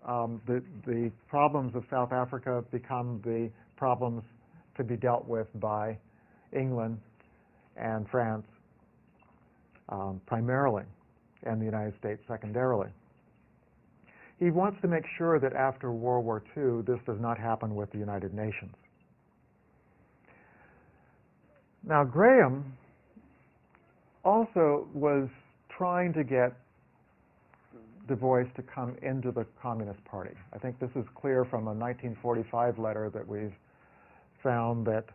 the problems of South Africa become the problems to be dealt with by England and France primarily, and the United States secondarily. He wants to make sure that after World War II, this does not happen with the United Nations. Now, Graham also was trying to get Du Bois to come into the Communist Party. I think this is clear from a 1945 letter that we've found, that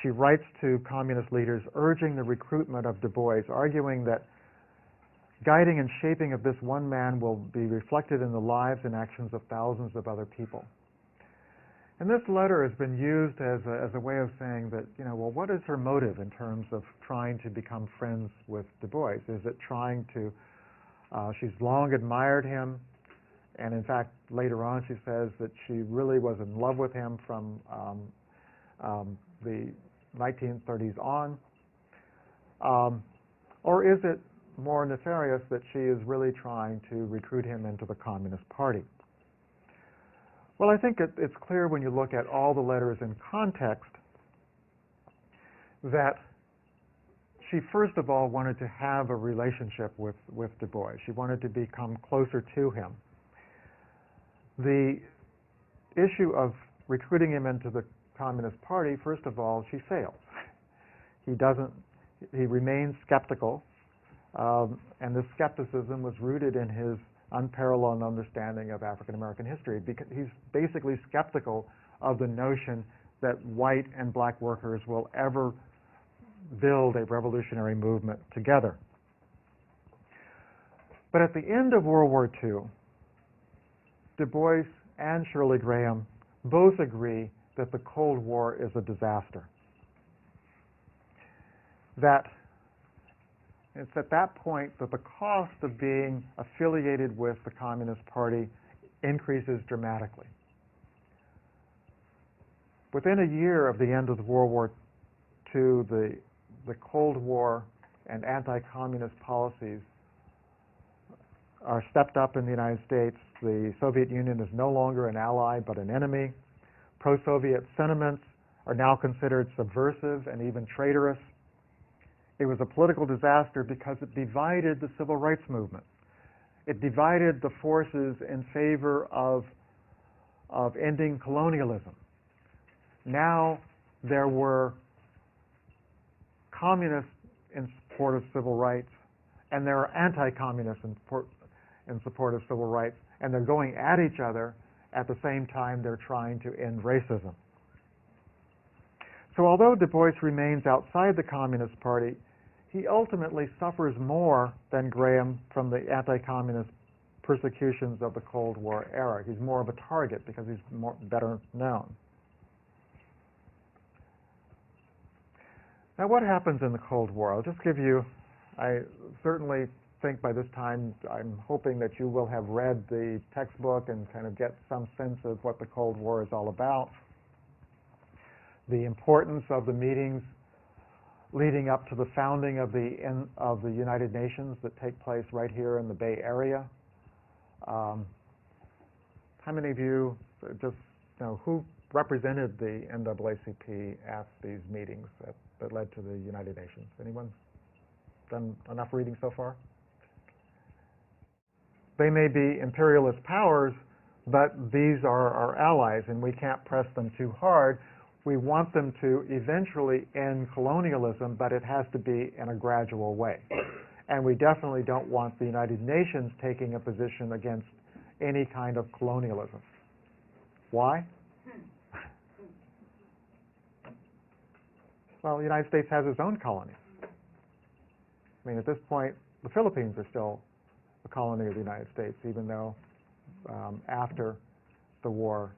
she writes to communist leaders urging the recruitment of Du Bois, arguing that guiding and shaping of this one man will be reflected in the lives and actions of thousands of other people. And this letter has been used as a way of saying that, well, what is her motive in terms of trying to become friends with Du Bois? Is it trying to, she's long admired him, and in fact, later on she says that she really was in love with him from the 1930s on, or is it more nefarious that she is really trying to recruit him into the Communist Party? Well, I think it's clear when you look at all the letters in context that she first of all wanted to have a relationship with Du Bois. She wanted to become closer to him. The issue of recruiting him into the Communist Party, first of all, she fails. He remains skeptical, and this skepticism was rooted in his unparalleled understanding of African American history, because he's basically skeptical of the notion that white and black workers will ever build a revolutionary movement together. But at the end of World War II, Du Bois and Shirley Graham both agree that the Cold War is a disaster. That it's at that point that the cost of being affiliated with the Communist Party increases dramatically. Within a year of the end of World War II, the Cold War and anti-communist policies are stepped up in the United States. The Soviet Union is no longer an ally but an enemy. Pro-Soviet sentiments are now considered subversive and even traitorous. It was a political disaster because it divided the civil rights movement. It divided the forces in favor of ending colonialism. Now there were communists in support of civil rights, and there are anti-communists in support of civil rights, and they're going at each other at the same time they're trying to end racism. So although Du Bois remains outside the Communist Party, he ultimately suffers more than Graham from the anti-communist persecutions of the Cold War era. He's more of a target because he's better known. Now, what happens in the Cold War? I'll just give you, I certainly think by this time, I'm hoping that you will have read the textbook and kind of get some sense of what the Cold War is all about. The importance of the meetings leading up to the founding of the United Nations that take place right here in the Bay Area. How many of you just know who represented the NAACP at these meetings that led to the United Nations? Anyone done enough reading so far? They may be imperialist powers, but these are our allies, and we can't press them too hard. We want them to eventually end colonialism, but it has to be in a gradual way. And we definitely don't want the United Nations taking a position against any kind of colonialism. Why? Well, the United States has its own colonies. I mean, at this point, the Philippines are still a colony of the United States, even though after the war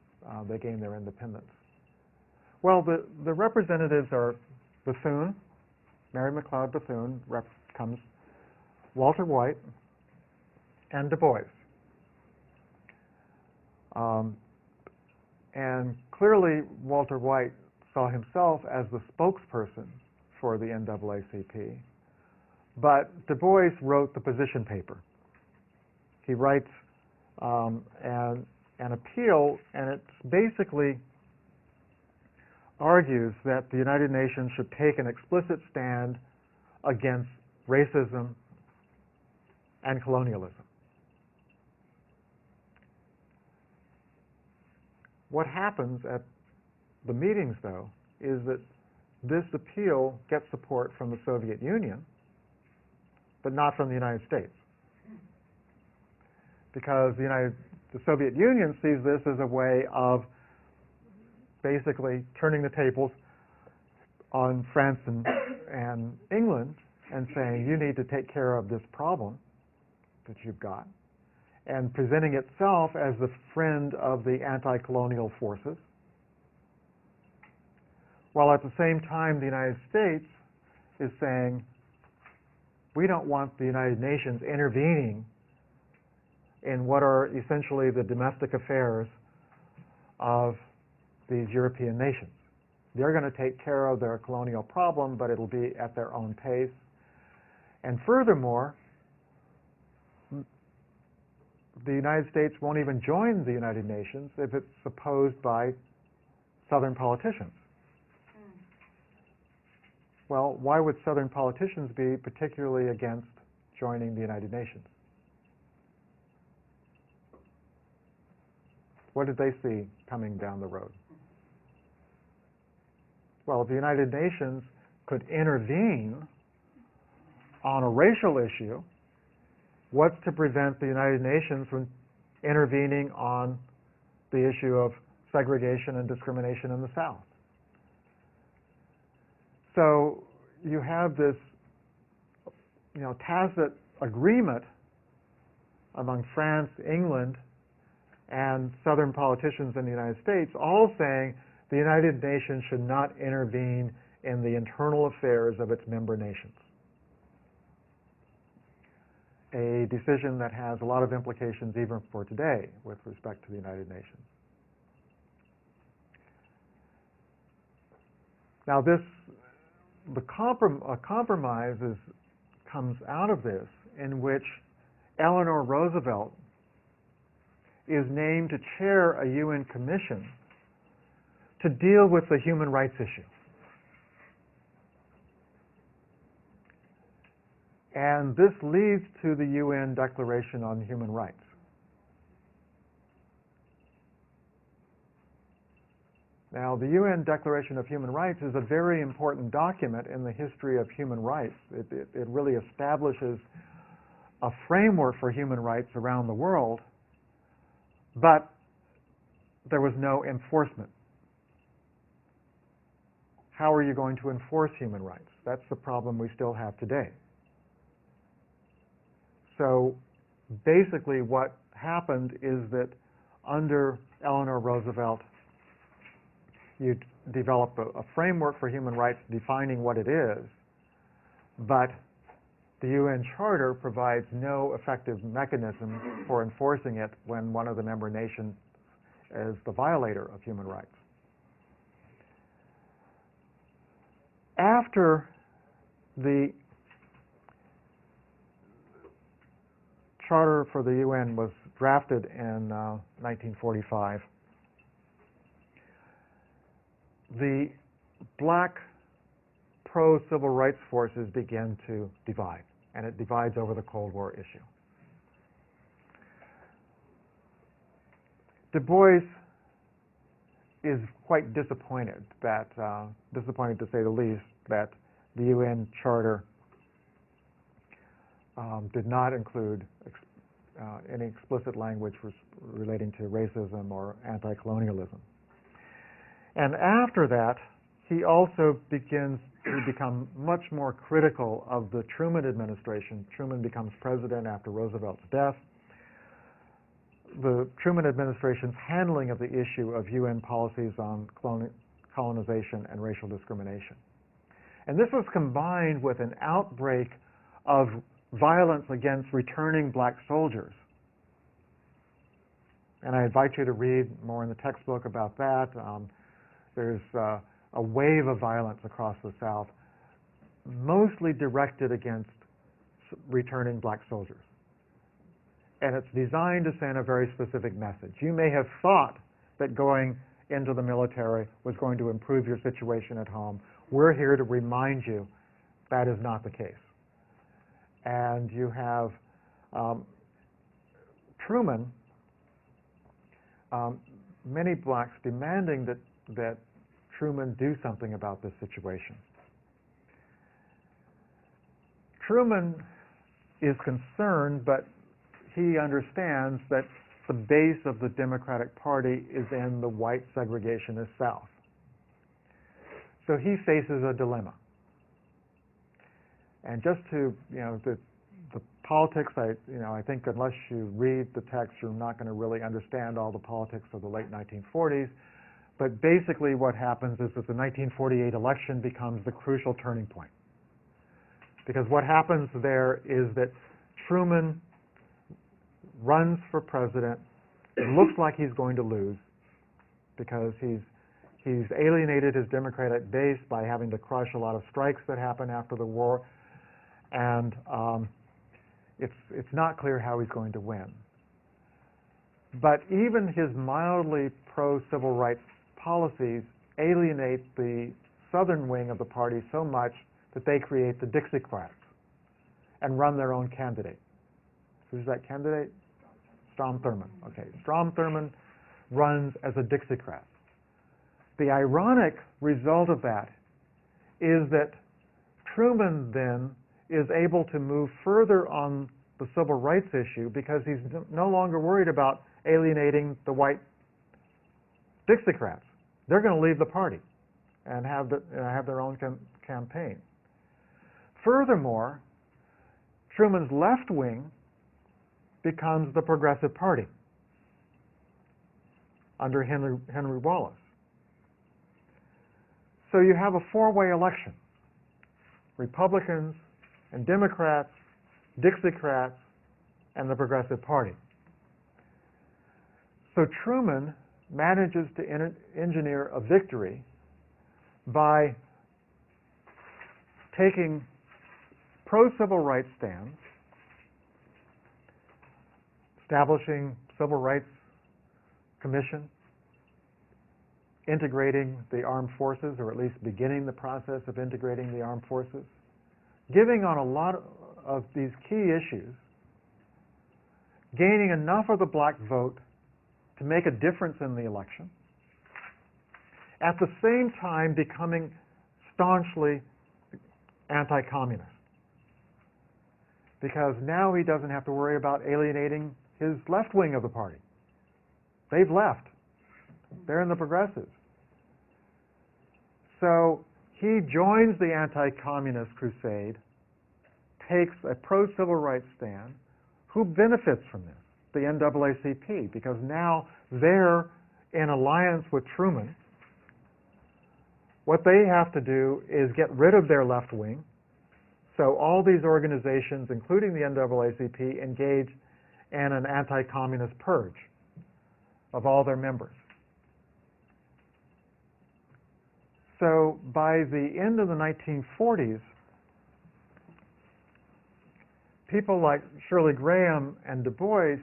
they gained their independence. Well, the representatives are Bethune, Mary McLeod Bethune, comes Walter White, and Du Bois. And clearly, Walter White saw himself as the spokesperson for the NAACP, but Du Bois wrote the position paper. He writes an appeal, and it basically argues that the United Nations should take an explicit stand against racism and colonialism. What happens at the meetings, though, is that this appeal gets support from the Soviet Union, but not from the United States. Because the Soviet Union sees this as a way of basically turning the tables on France and England and saying, you need to take care of this problem that you've got, and presenting itself as the friend of the anti-colonial forces, while at the same time the United States is saying, we don't want the United Nations intervening in what are essentially the domestic affairs of these European nations. They're going to take care of their colonial problem, but it'll be at their own pace. And furthermore, the United States won't even join the United Nations if it's opposed by Southern politicians. Well, why would Southern politicians be particularly against joining the United Nations? What did they see coming down the road? Well, if the United Nations could intervene on a racial issue, what's to prevent the United Nations from intervening on the issue of segregation and discrimination in the South? So you have this, tacit agreement among France, England, and Southern politicians in the United States, all saying the United Nations should not intervene in the internal affairs of its member nations. A decision that has a lot of implications even for today with respect to the United Nations. Now a compromise comes out of this, in which Eleanor Roosevelt is named to chair a UN commission to deal with the human rights issue. And this leads to the UN Declaration on Human Rights. Now, the UN Declaration of Human Rights is a very important document in the history of human rights. It really establishes a framework for human rights around the world, but there was no enforcement. How are you going to enforce human rights? That's the problem we still have today. So basically what happened is that under Eleanor Roosevelt, you develop a framework for human rights defining what it is, but the UN Charter provides no effective mechanism for enforcing it when one of the member nations is the violator of human rights. After the Charter for the UN was drafted in 1945, the black pro-civil rights forces begin to divide, and it divides over the Cold War issue. Du Bois is quite disappointed disappointed to say the least, that the UN Charter did not include any explicit language relating to racism or anti-colonialism. And after that, he also begins to become much more critical of the Truman administration. Truman becomes president after Roosevelt's death. The Truman administration's handling of the issue of UN policies on colonization and racial discrimination. And this was combined with an outbreak of violence against returning black soldiers. And I invite you to read more in the textbook about that. There's a wave of violence across the South, mostly directed against returning black soldiers. And it's designed to send a very specific message. You may have thought that going into the military was going to improve your situation at home. We're here to remind you that is not the case. And you have Truman, many blacks demanding that Truman do something about this situation. Truman is concerned, but he understands that the base of the Democratic Party is in the white segregationist South. So he faces a dilemma. And just to, the politics, I think unless you read the text, you're not going to really understand all the politics of the late 1940s. But basically what happens is that the 1948 election becomes the crucial turning point. Because what happens there is that Truman runs for president. It looks like he's going to lose because he's alienated his Democratic base by having to crush a lot of strikes that happened after the war. And it's not clear how he's going to win. But even his mildly pro-civil rights policies alienate the southern wing of the party so much that they create the Dixiecrats and run their own candidate. Who's that candidate? Strom Thurmond. Okay, Strom Thurmond runs as a Dixiecrat. The ironic result of that is that Truman then is able to move further on the civil rights issue because he's no longer worried about alienating the white Dixiecrats. They're going to leave the party and have their own campaign. Furthermore, Truman's left wing becomes the Progressive Party under Henry Wallace. So you have a four-way election: Republicans and Democrats, Dixiecrats, and the Progressive Party. So Truman manages to engineer a victory by taking pro-civil rights stands, establishing Civil Rights Commission, integrating the armed forces, or at least beginning the process of integrating the armed forces, giving on a lot of these key issues, gaining enough of the black vote to make a difference in the election, at the same time becoming staunchly anti-communist. Because now he doesn't have to worry about alienating his left wing of the party. They've left. They're in the progressives. So he joins the anti-communist crusade, takes a pro-civil rights stand. Who benefits from this? The NAACP, because now they're in alliance with Truman. What they have to do is get rid of their left wing. So all these organizations, including the NAACP, engage in an anti-communist purge of all their members. So by the end of the 1940s, people like Shirley Graham and Du Bois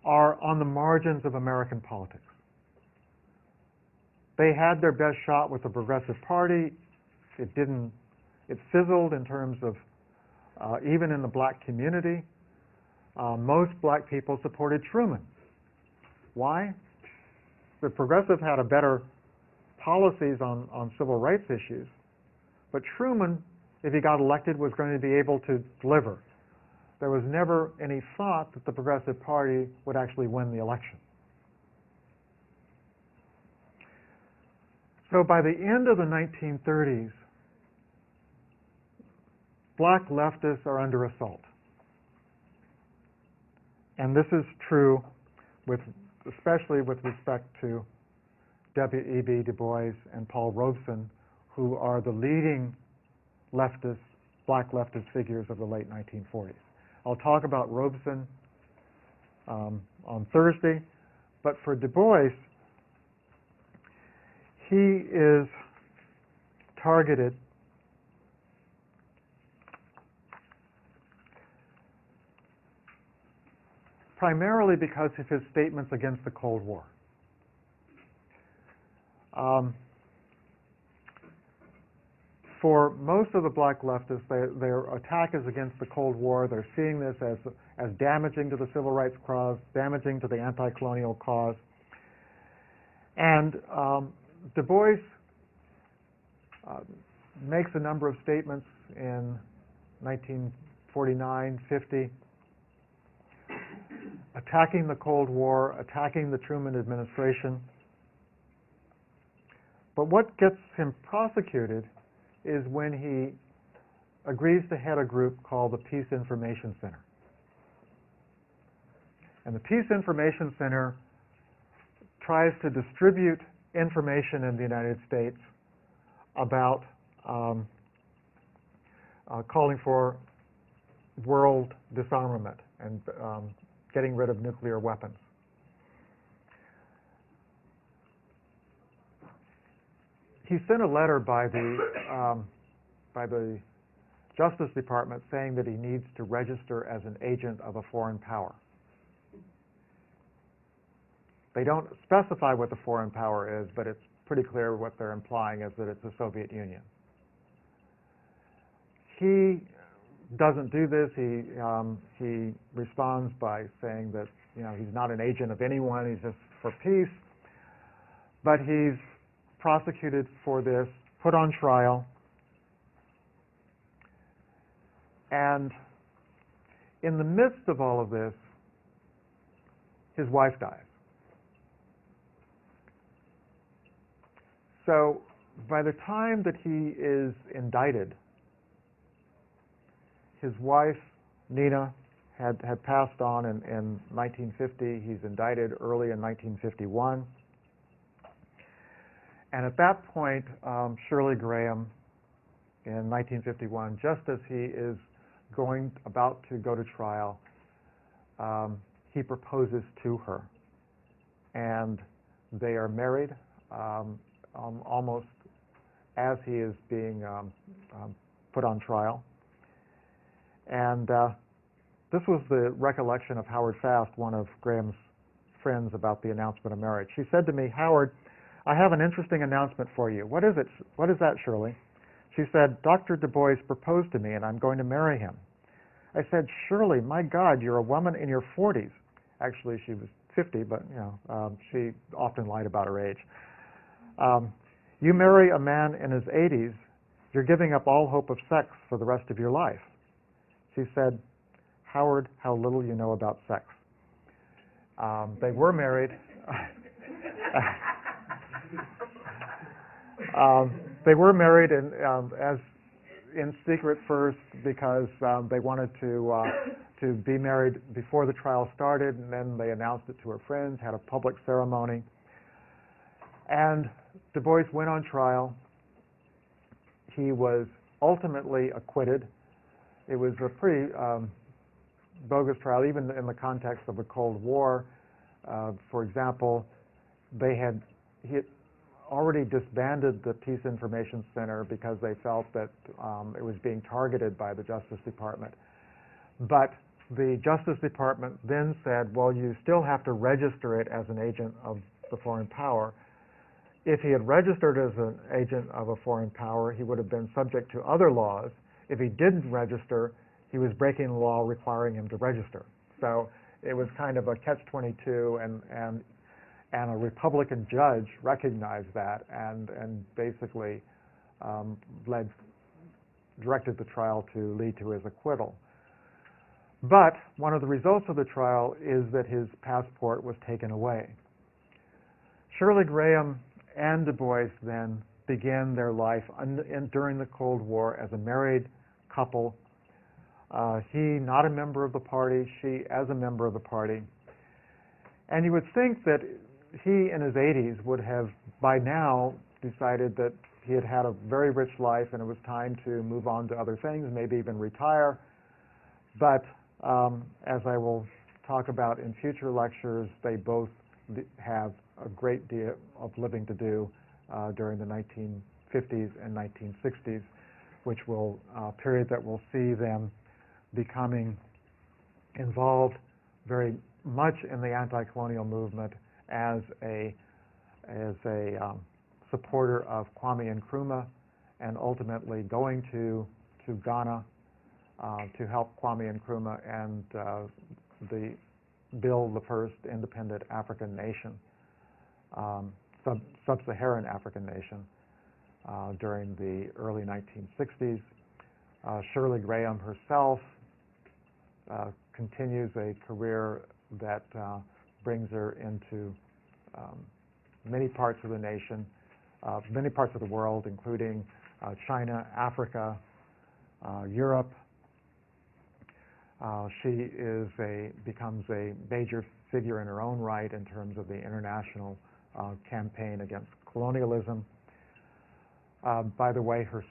are on the margins of American politics. They had their best shot with the Progressive Party. It fizzled in terms of, even in the black community, most black people supported Truman. Why? The Progressive had a better policies on civil rights issues, but Truman, if he got elected, was going to be able to deliver. There was never any thought that the Progressive Party would actually win the election. So by the end of the 1930s, black leftists are under assault. And this is true especially with respect to W.E.B. Du Bois and Paul Robeson, who are the leading leftist, black leftist figures of the late 1940s. I'll talk about Robeson on Thursday, but for Du Bois, he is targeted primarily because of his statements against the Cold War. For most of the black leftists, their attack is against the Cold War. They're seeing this as damaging to the civil rights cause, damaging to the anti-colonial cause. And Du Bois makes a number of statements in 1949, 50, attacking the Cold War, attacking the Truman administration. But what gets him prosecuted is when he agrees to head a group called the Peace Information Center. And the Peace Information Center tries to distribute information in the United States about calling for world disarmament and getting rid of nuclear weapons. He sent a letter by the Justice Department saying that he needs to register as an agent of a foreign power. They don't specify what the foreign power is, but it's pretty clear what they're implying is that it's the Soviet Union. He doesn't do this. He responds by saying that he's not an agent of anyone. He's just for peace. But he's prosecuted for this, put on trial, and in the midst of all of this, his wife dies. So by the time that he is indicted, his wife, Nina, had passed on in 1950. He's indicted early in 1951. And at that point, Shirley Graham, in 1951, just as he is about to go to trial, he proposes to her. And they are married almost as he is being put on trial. And this was the recollection of Howard Fast, one of Graham's friends, about the announcement of marriage. She said to me, "Howard, I have an interesting announcement for you." "What is it? What is that, Shirley?" She said, "Dr. Du Bois proposed to me, and I'm going to marry him." I said, "Shirley, my God, you're a woman in your 40s. Actually, she was 50, but she often lied about her age. "You marry a man in his 80s, you're giving up all hope of sex for the rest of your life." She said, "Howard, how little you know about sex." They were married. They were married in secret first because they wanted to be married before the trial started, and then they announced it to her friends, had a public ceremony. And Du Bois went on trial. He was ultimately acquitted. It was a pretty bogus trial, even in the context of the Cold War. For example, he had already disbanded the Peace Information Center because they felt that it was being targeted by the Justice Department. But the Justice Department then said, well, you still have to register it as an agent of the foreign power. If he had registered as an agent of a foreign power, he would have been subject to other laws. If he didn't register, he was breaking the law requiring him to register. So it was kind of a catch-22, and a Republican judge recognized that and basically directed the trial to lead to his acquittal. But one of the results of the trial is that his passport was taken away. Shirley Graham and Du Bois then began their life during the Cold War as a married couple. He not a member of the party, she as a member of the party. And you would think that he in his 80s would have by now decided that he had had a very rich life and it was time to move on to other things, maybe even retire. But as I will talk about in future lectures, they both have a great deal of living to do during the 1950s and 1960s, which will period that will see them becoming involved very much in the anti-colonial movement as a supporter of Kwame Nkrumah, and ultimately going to Ghana to help Kwame Nkrumah and build the first independent African nation, sub-Saharan African nation, during the early 1960s. Shirley Graham herself continues a career that brings her into many parts of the nation, many parts of the world, including China, Africa, Europe. She becomes a major figure in her own right in terms of the international campaign against colonialism. By the way, her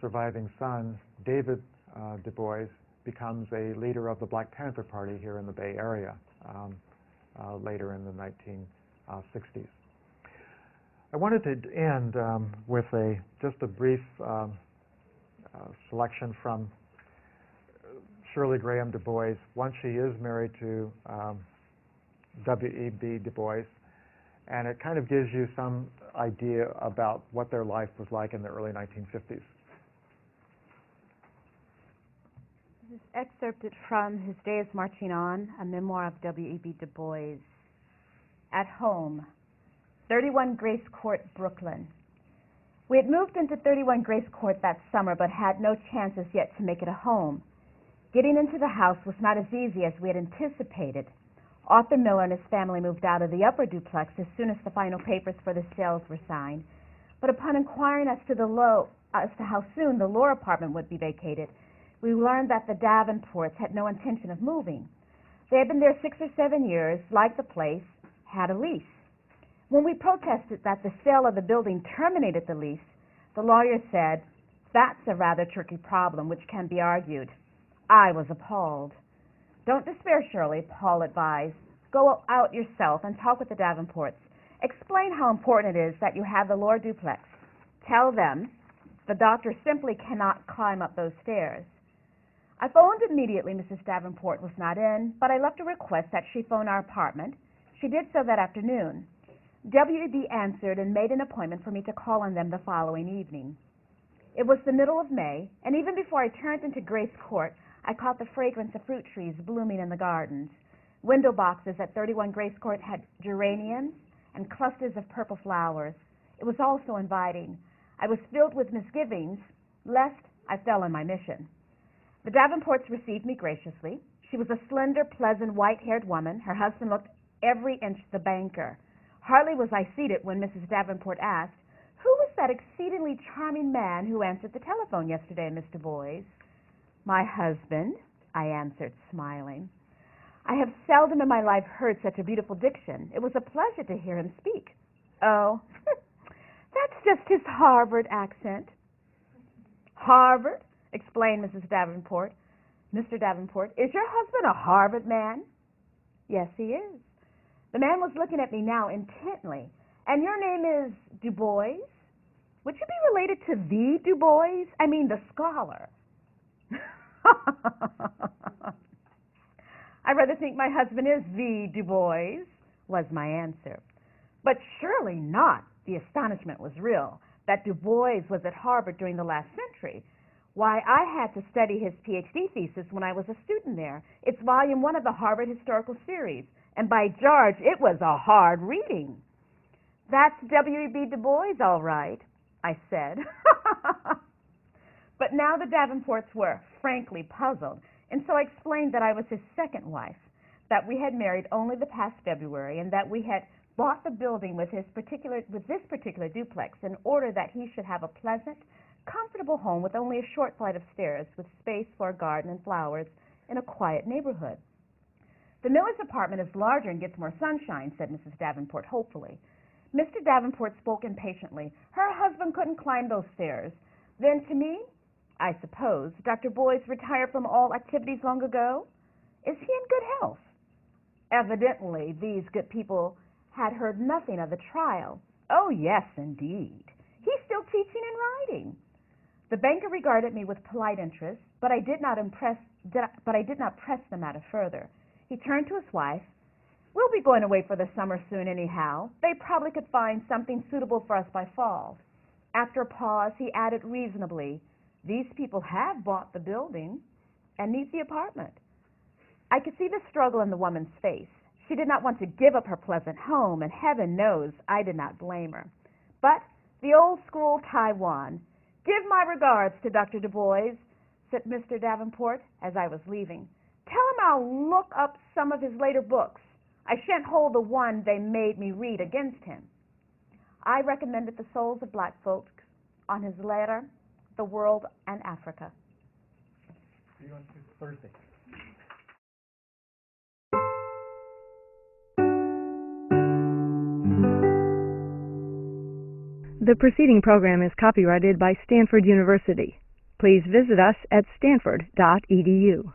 surviving son, David Du Bois, becomes a leader of the Black Panther Party here in the Bay Area later in the 1960s. I wanted to end with just a brief selection from Shirley Graham Du Bois once she is married to W.E.B. Du Bois, and it kind of gives you some idea about what their life was like in the early 1950s. This is excerpted from His Day is Marching On, a memoir of W.E.B. Du Bois. At home, 31 Grace Court, Brooklyn. We had moved into 31 Grace Court that summer, but had no chance as yet to make it a home. Getting into the house was not as easy as we had anticipated. Arthur Miller and his family moved out of the upper duplex as soon as the final papers for the sales were signed. But upon inquiring as to how soon the lower apartment would be vacated, We learned that the Davenports had no intention of moving. They had been there 6 or 7 years, liked the place, had a lease. When we protested that the sale of the building terminated the lease, the lawyer said, "That's a rather tricky problem which can be argued." I was appalled. "Don't despair, Shirley," Paul advised. "Go out yourself and talk with the Davenports. Explain how important it is that you have the lower duplex. Tell them the doctor simply cannot climb up those stairs." I phoned immediately. Mrs. Davenport was not in, but I left a request that she phone our apartment. She did so that afternoon. W.E.B. answered and made an appointment for me to call on them the following evening. It was the middle of May, and even before I turned into Grace Court, I caught the fragrance of fruit trees blooming in the gardens. Window boxes at 31 Grace Court had geraniums and clusters of purple flowers. It was all so inviting. I was filled with misgivings, lest I fell on my mission. The Davenports received me graciously. She was a slender, pleasant, white-haired woman. Her husband looked every inch the banker. Hardly was I seated when Mrs. Davenport asked, "Who was that exceedingly charming man who answered the telephone yesterday, Miss Du Bois?" "My husband," I answered, smiling. I have seldom in my life heard such a beautiful diction. It was a pleasure to hear him speak. "Oh, that's just his Harvard accent." "Harvard?" explained Mrs. Davenport. "Mr. Davenport, is your husband a Harvard man?" "Yes, he is." The man was looking at me now intently. "And your name is Du Bois? Would you be related to the Du Bois? I mean the scholar." "I rather think my husband is the Du Bois," was my answer. "But surely not." The astonishment was real. That Du Bois was at Harvard during the last century. Why, I had to study his Ph.D. thesis when I was a student there. It's volume 1 of the Harvard Historical Series, and by George, it was a hard reading. "That's W.E.B. Du Bois, all right," I said. But now the Davenports were frankly puzzled, and so I explained that I was his second wife, that we had married only the past February, and that we had bought the building with this particular duplex in order that he should have a pleasant, comfortable home with only a short flight of stairs with space for a garden and flowers in a quiet neighborhood. "The Miller's apartment is larger and gets more sunshine," said Mrs. Davenport hopefully. Mr. Davenport spoke impatiently. "Her husband couldn't climb those stairs. Then to me, I suppose, Dr. Bois retired from all activities long ago? Is he in good health?" Evidently, these good people had heard nothing of the trial. "Oh, yes, indeed. He's still teaching and writing." The banker regarded me with polite interest, but I did not press the matter further. He turned to his wife. "We'll be going away for the summer soon anyhow. They probably could find something suitable for us by fall." After a pause, he added reasonably, "These people have bought the building and need the apartment." I could see the struggle in the woman's face. She did not want to give up her pleasant home, and heaven knows I did not blame her. But the old school Taiwan. "Give my regards to Dr. Du Bois," said Mr. Davenport as I was leaving. "Tell him I'll look up some of his later books. I shan't hold the one they made me read against him." I recommended The Souls of Black Folks on his letter, The World and Africa. See you on Thursday. The preceding program is copyrighted by Stanford University. Please visit us at stanford.edu.